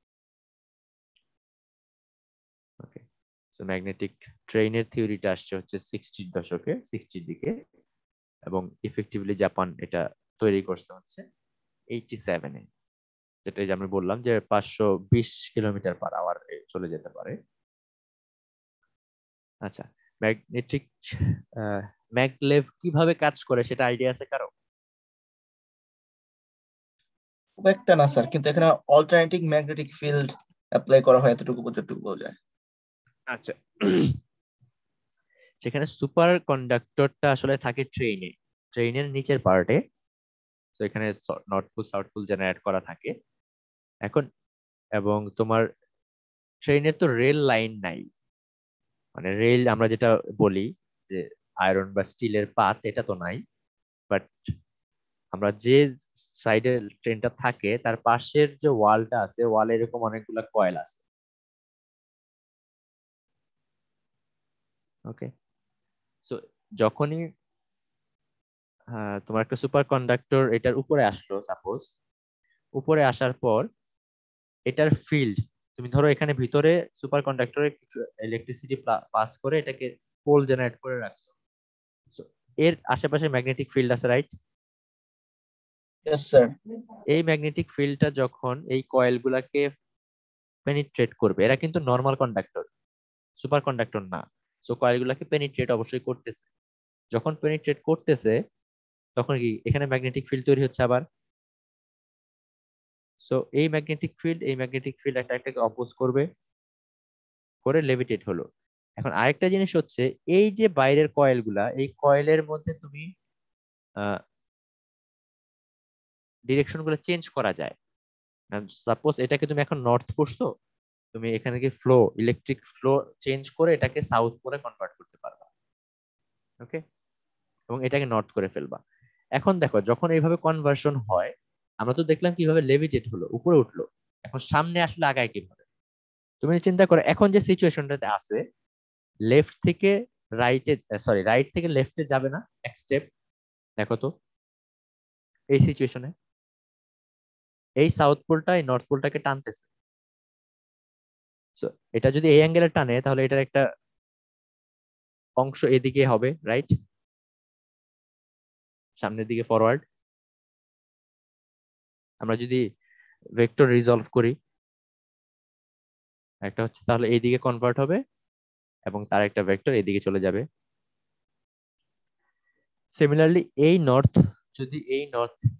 ওকে, সো ম্যাগনেটিক ট্রেনের থিওরিটা আসছে হচ্ছে 60-র দশকে, 60-র দিকে, এবং ইফেক্টিভলি জাপান এটা তৈরি করছে হচ্ছে 87-এ, যেটা এই যে আমি বললাম যে 520 কিলোমিটার/আওয়ার চলে যেতে পারে। আচ্ছা, ম্যাগনেটিক ম্যাগলেভ কিভাবে কাজ করে সেটা আইডিয়া আছে কারো? খুব একটা না স্যার, কিন্তু এখানে অল্টারনেটিং ম্যাগনেটিক ফিল্ড অ্যাপ্লাই করা হয় এতটুকু যতটুকু বোঝা যায়। আচ্ছা, সেখানে সুপার কন্ডাক্টরটা আসলে থাকে ট্রেনের নিচের পার্টে। তো এখানে north pole south pole generate করা থাকে এখন। এবং তোমার ট্রেনের তো রেল লাইন নাই, মানে রেল আমরা যেটা বলি যে আয়রন বা স্টিলের পাত, এটা তো নাই। বাট আমরা যে সাইডে ট্রেনটা থাকে তার পাশের যে ওয়ালটা আছে, ওয়ালে এরকম অনেকগুলা কয়েল আছে। ওকে, সো যখনই তোমার একটা সুপার কন্ডাক্টর এটার উপরে আসলো, সাপোজ উপরে আসার পর এটার ফিল্ড, তুমি ধরো এখানে ভিতরে সুপার কন্ডাক্টরে কিছু ইলেকট্রিসিটি পাস করে এটাকে পোল জেনারেট করে রাখছো। So, এর আশেপাশে ম্যাগনেটিক ফিল্ড আছে, রাইট? Yes sir. এই ম্যাগনেটিক ফিল্ডটা যখন এই কয়েল গুলাকে পেনিট্রেট করবে, এরা কিন্তু নর্মাল কন্ডাক্টর, সুপার কন্ডাক্টর না। সো কয়েল গুলাকে পেনিট্রেট অবশ্যই করতেছে। যখন পেনিট্রেট করতেছে তখন কি এখানে ম্যাগনেটিক ফিল্ড তৈরি হচ্ছে আবার। সো এই ম্যাগনেটিক ফিল্ড একটাকে অপোজ করবে, করে লেভিটেট হলো। এখন আরেকটা জিনিস হচ্ছে, এই যে বাইরের কয়েল গুলা, এই কয়েলের মধ্যে তুমি ডিরেকশন গুলো চেঞ্জ করা যায়। সাপোজ এটাকে তুমি এখন নর্থ করছো, তুমি এখানে কি ইলেকট্রিক ফ্লো চেঞ্জ করে এটাকে সাউথ করে কনভার্ট করতে পারবা। ওকে, এবং এটাকে নর্থ করে ফেলবা। এখন দেখো যখন এইভাবে কনভার্সন হয়, আমরা তো দেখলাম কিভাবে লেভিটেট হলো, উপরে উঠলো। এখন সামনে আসলে আগায় কিভাবে? তুমি চিন্তা করো, এখন যে সিচুয়েশনটাতে আছে, লেফট থেকে রাইটে, সরি রাইট থেকে লেফটে যাবে না এক স্টেপ? দেখো তো এই সিচুয়েশনে এই সাউথ পোলটা এই নর্থ পোলটাকে টানতেছে। So, এটা যদি এই অ্যাঙ্গেলে টানে তাহলে এটার একটা অংশ এদিকে হবে, রাইট? সামনের দিকে ফরওয়ার্ড। আমরা যদি ভেক্টর রিজলভ করি, একটা হচ্ছে তাহলে এইদিকে কনভার্ট হবে, এবং তার একটা ভেক্টর এদিকে চলে যাবে। সিমিলারলি এই নর্থ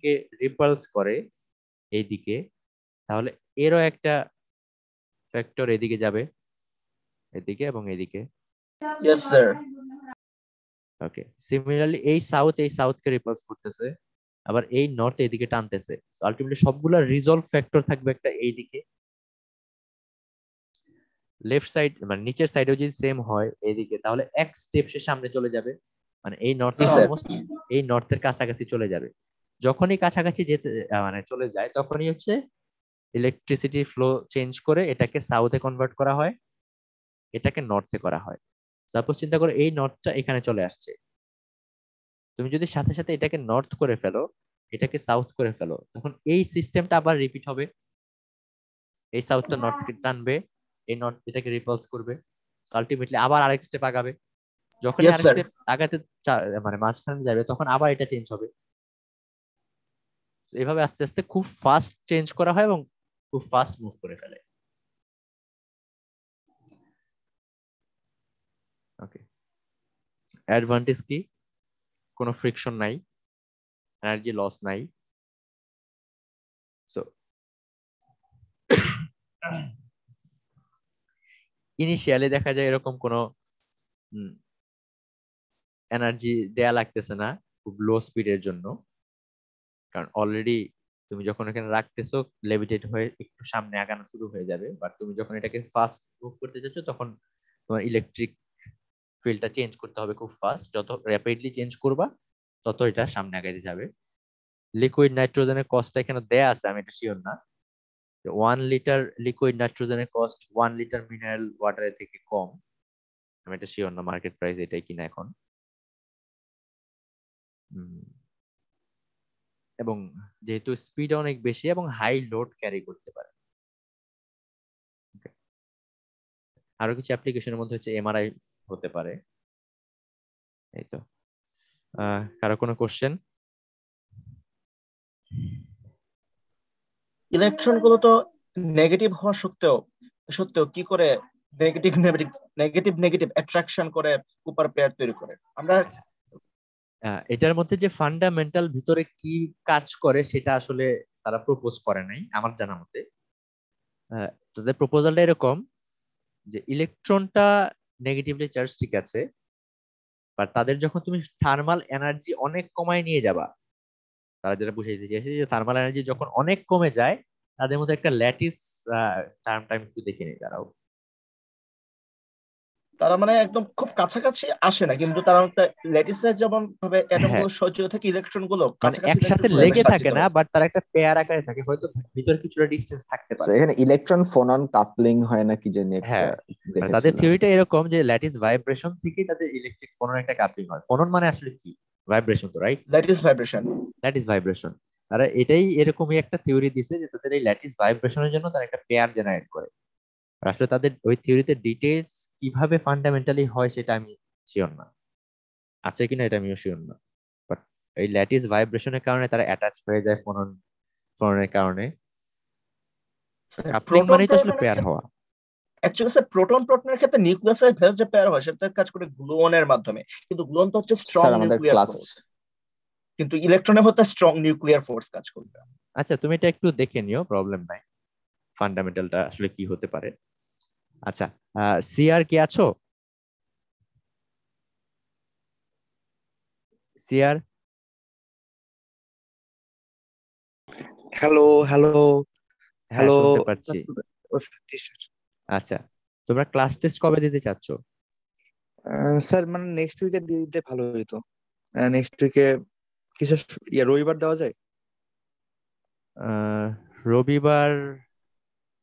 কে রিপালস করে এইদিকে, তাহলে এরও একটা ভেক্টর এদিকে যাবে, এদিকে এবং এদিকে। Yes sir. ওকে, সিমিলারলি এই সাউথ কে রিপালস করতেছে, আবার এই নর্থ এইদিকে টানতেছে। আলটিমেটলি সবগুলা রিজলভ ফ্যাক্টর থাকবে একটা এইদিকে। লেফট সাইড মানে নিচের সাইডেও যদি সেম হয় এইদিকে, তাহলে এক স্টেপ সে সামনে চলে যাবে। মানে এই জি নর্থটা স্যার। অলমোস্ট এই নর্থের কাছাকাছি চলে যাবে। যখনই কাছাকাছি যেতে মানে চলে যায়, তখনই হচ্ছে ইলেকট্রিসিটি ফ্লো চেঞ্জ করে এটাকে সাউথে কনভার্ট করা হয়, এটাকে নর্থে করা হয়। সাপোজ চিন্তা করো এই নর্থটা এখানে চলে আসছে, তুমি যদি সাথে সাথে এটাকে নর্থ করে ফেলো, এটাকে সাউথ করে ফেলো, তখন এই সিস্টেমটা আবার রিপিট হবে। এই সাউথটা নর্থকে টানবে, এই নর্থ এটাকে রিপালস করবে, আলটিমেটলি আবার আরেক স্টেপ আগাবে। যখনই ইয়েস আরেক স্যার। স্টেপ আগাতে মানে মাঝখানে যাবে, তখন আবার এটা চেঞ্জ হবে। তো এভাবে আস্তে আস্তে খুব ফাস্ট চেঞ্জ করা হয় এবং খুব ফাস্ট মুভ করে ফেলে। ওকে, অ্যাডভান্টেজ কি? কোনো ফ্রিকশন নাই, এনার্জি লস নাই। সো ইনিশিয়ালি দেখা যায় এরকম কোনো এনার্জি দেয়া লাগতেছে না খুব লো স্পিডের জন্য, কারণ অলরেডি তুমি যখন এখানে রাখতেছো লেভিটেট হয়ে একটু সামনে আগানো শুরু হয়ে যাবে। বাট তুমি যখন এটাকে ফাস্ট মুভ করতে চাচ্ছ, তখন তোমার ইলেকট্রিক ফিল্ডটা চেঞ্জ করতে হবে খুব ফাস্ট। যত র্যাপিডলি চেঞ্জ করবা, তত এটা সামনে আগাইতে যাবে। লিকুইড নাইট্রোজেনের কস্টটা এখানে দেয়া আছে, আমি এটা শিওর না। 1 লিটার লিকুইড নাইট্রোজেনের কস্ট 1 লিটার মিনারেল ওয়াটারের থেকে কম, আমি এটা শিওর না মার্কেট প্রাইস এটাই কিনা এখন। উম, এবং যেহেতু স্পিড অনেক বেশি এবং হাই লোড ক্যারি করতে পারে। Okay. আরো কিছু অ্যাপ্লিকেশনের মধ্যে হচ্ছে এমআরআই হতে পারে। এই তো, কারো কোনো কোশ্চেন? ইলেকট্রন গুলো তো নেগেটিভ হওয়া সত্ত্বেও সত্ত্বেও কি করে negative negative negative negative attraction করে কুপার পেয়ার তৈরি করে আমরা? এটার মধ্যে যে ফান্ডামেন্টাল ভিতরে কি কাজ করে সেটা আসলে তারা প্রপোজ করে নাই আমার জানা মতে। তাদের প্রপোজালটা এরকম যে ইলেকট্রনটা নেগেটিভলি চার্জ, ঠিক আছে, বাট তাদের যখন তুমি থার্মাল এনার্জি অনেক কমায় নিয়ে যাবা, তারা যেটা বুঝাইতে চেয়েছে যে থার্মাল এনার্জি যখন অনেক কমে যায়, তাদের মধ্যে একটা ল্যাটিস টার্মটা আমি একটু দেখে নিই দাঁড়াও। তারা মানে একদম খুব কাছাকাছি আসে না, কিন্তু তারা ল্যাটিসের যেমন ভাবে অ্যাটম হ্যাঁ, গুলো সজ্জিত থাকে, ইলেকট্রন গুলো মানে কাছাকাছি একসাথে ইলেকট্রন লেগে থাকে সাজ্জিত না, হয়। বাট তারা একটা পেয়ার আকারে থাকে, হয়তো ভিতরে কিছুটা ডিস্টেন্স থাকতে So, পারে। এখানে ইলেকট্রন ফোনন কাপলিং হয় না কি জানি একটা হ্যাঁ, মানে তাদের দেখেছিলাম। থিওরিটা এরকম যে ল্যাটিস ভাইব্রেশন থেকেই তাদের ইলেকট্রিক ফোনন একটা কাপলিং হয়। ফোনন মানে আসলে কি? ভাইব্রেশন তো, right? Lattice vibration. Lattice vibration. তারা এটাই এরকমই একটা থিওরি দিছে যে তাদের এই ল্যাটিস ভাইব্রেশনের জন্য তারা একটা পেয়ার জেনারেট করে। আর আসলে তাদের ওই থিওরিতে ডিটেইলস কিভাবে ফান্ডামেন্টালি হয় সেটা আমি শিওর না, আছে কিনা এটা আমিও শিওর না। বাট এই ল্যাটিস ভাইব্রেশনের কারণে তারা অ্যাটাচ হয়ে যায় ফোনন, ফোননের কারণে। কাপলিং প্রোটন মানেই তো আসলে প্রোটনের পেয়ার ক্ষেত্রে হওয়া। অ্যাকচুয়ালি স্যার প্রোটন প্রোটনের ক্ষেত্রে নিউক্লিয়াসের ভেতর যে পেয়ার হয় সেটা কাজ করে গ্লুয়নের মাধ্যমে, কিন্তু গ্লুয়ন তো হচ্ছে স্ট্রং স্যার আমাদের নিউক্লিয়ার ক্লাস ফোর্স, কিন্তু ইলেকট্রনের মধ্যে স্ট্রং নিউক্লিয়ার ফোর্স কাজ করবে। আচ্ছা, তুমি এটা একটু দেখে নিও, প্রবলেম নাই, ফান্ডামেন্টালটা আসলে কি হতে পারে। আচ্ছা, সিআর কি আছো? সিআর? হ্যালো হ্যালো হ্যাঁ, হ্যালো। শুনতে পাচ্ছি। জি স্যার। আচ্ছা, তোমরা ক্লাস টেস্ট কবে দিতে চাচ্ছ? স্যার মানে নেক্সট উইকে দিয়ে দিতে ভালো হতো। নেক্সট উইকে কিসের রবিবার দেওয়া যায়? আহ, রবিবার?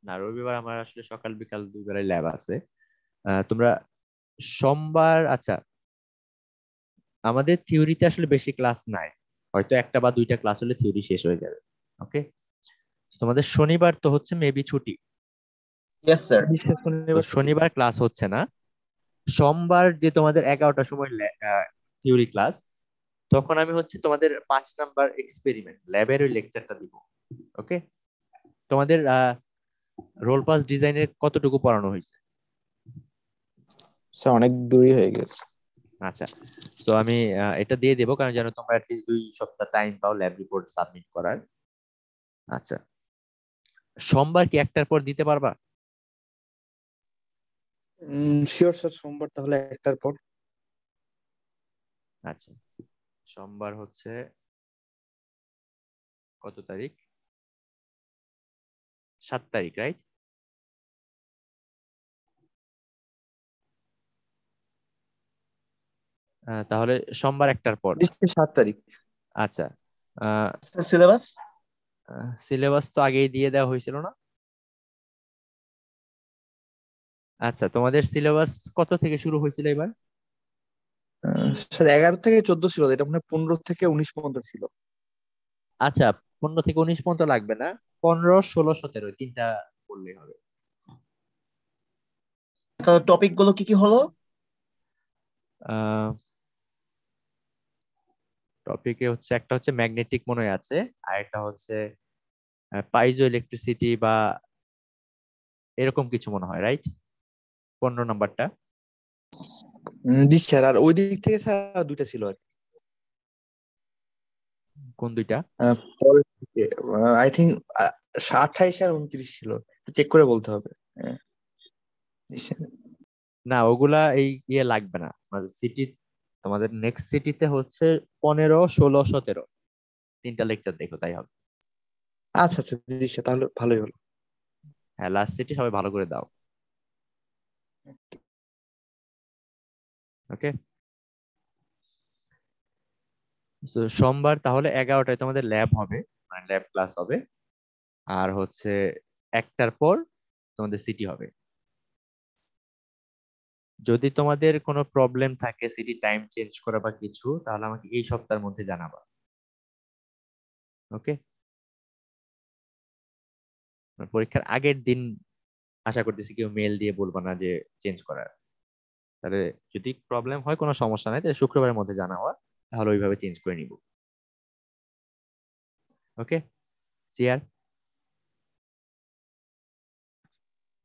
না, রবিবার আমার আসলে সকাল বিকাল দুই বেলায় ল্যাব আছে। তোমরা সোমবার? আচ্ছা, আমাদের থিওরিতে আসলে বেশি ক্লাস নাই, হয়তো একটা বা দুইটা ক্লাস হলে থিওরি শেষ হয়ে যাবে। ওকে, তোমাদের শনিবার তো হচ্ছে মেবি ছুটি, ইয়েস স্যার। জি স্যার, তো শনিবার ছুটি। শনিবার ক্লাস হচ্ছে না। সোমবার যে তোমাদের 11টার সময় থিওরি ক্লাস, তখন আমি হচ্ছে তোমাদের 5 নাম্বার এক্সপেরিমেন্ট ল্যাবের ওই লেকচারটা দিব। ওকে, তোমাদের রোল পাস ডিজাইনের কতটুকু পড়ানো হয়েছে? স্যার অনেক দূরই হয়ে গেছে। আচ্ছা, তো আমি এটা দিয়ে দেবো, কারণ যেন তোমরা অ্যাটলিস্ট 2 সপ্তাহ টাইম পাও ল্যাব রিপোর্ট সাবমিট করার। আচ্ছা, সোমবার কি 1টার পর দিতে পারবা? শিওর স্যার, সোমবার তাহলে 1টার পর। আচ্ছা, সোমবার হচ্ছে কত তারিখ? 7 তারিখ, রাইট? তাহলে সোমবার 1টার পর। 7 তারিখ। আচ্ছা, সিলেবাস সিলেবাস তো আগেই দিয়ে দেওয়া হয়েছিল না? আচ্ছা, তোমাদের সিলেবাস কত থেকে শুরু হয়েছিল এবার? স্যার 11 থেকে 14 ছিল, এটা মনে হয় 15 থেকে 19 পর্যন্ত ছিল। আচ্ছা, 15 থেকে 19 পর্যন্ত লাগবে না, 15, 16, 17 তিনটা বললেই হবে। টপিক গুলো কি কি হলো? টপিকে হচ্ছে একটা হচ্ছে ম্যাগনেটিক মনে হয় আছে, আর একটা হচ্ছে পাইজো ইলেকট্রিসিটি বা এরকম কিছু মনে হয়, রাইট? 15 নাম্বারটা। জি স্যার, আর ওই দিক থেকে স্যার দুইটা ছিল আর কি। কোন দুইটা? পরের দিকে আই থিঙ্ক 28 আর 29 ছিল, চেক করে বলতে হবে। হ্যাঁ, জি স্যার। না, ওগুলা এই ইয়ে লাগবে না তোমাদের সিটি। তোমাদের নেক্সট সিটিতে হচ্ছে 15, 16, 17 তিনটা লেকচার দেখো, তাই হবে। আচ্ছা আচ্ছা, জি স্যার, তাহলে ভালোই হলো। হ্যাঁ, লাস্ট সিটি সবাই ভালো করে দাও। ওকে, তো সোমবার তাহলে 11টায় তোমাদের ল্যাব হবে, মানে ল্যাব ক্লাস হবে। আর হচ্ছে 1টার পর তোমাদের সিটি হবে। যদি তোমাদের কোনো প্রবলেম থাকে সিটি টাইম চেঞ্জ করা বা কিছু, তাহলে আমাকে এই সপ্তাহের মধ্যে জানাবা। ওকে, পরীক্ষার আগের দিন আশা করতেছি কেউ মেল দিয়ে বলবা না যে চেঞ্জ করার। তাহলে যদি প্রবলেম হয় কোনো সমস্যা নাই, তাহলে শুক্রবারের মধ্যে জানাওয়া, তাহলে ওইভাবে চেঞ্জ করে নিব। ওকে, সিয়ার।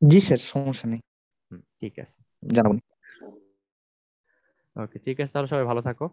জি স্যার, সমস্যা নেই, ঠিক আছে। জানাবো। ওকে, ঠিক আছে, তাহলে সবাই ভালো থাকো।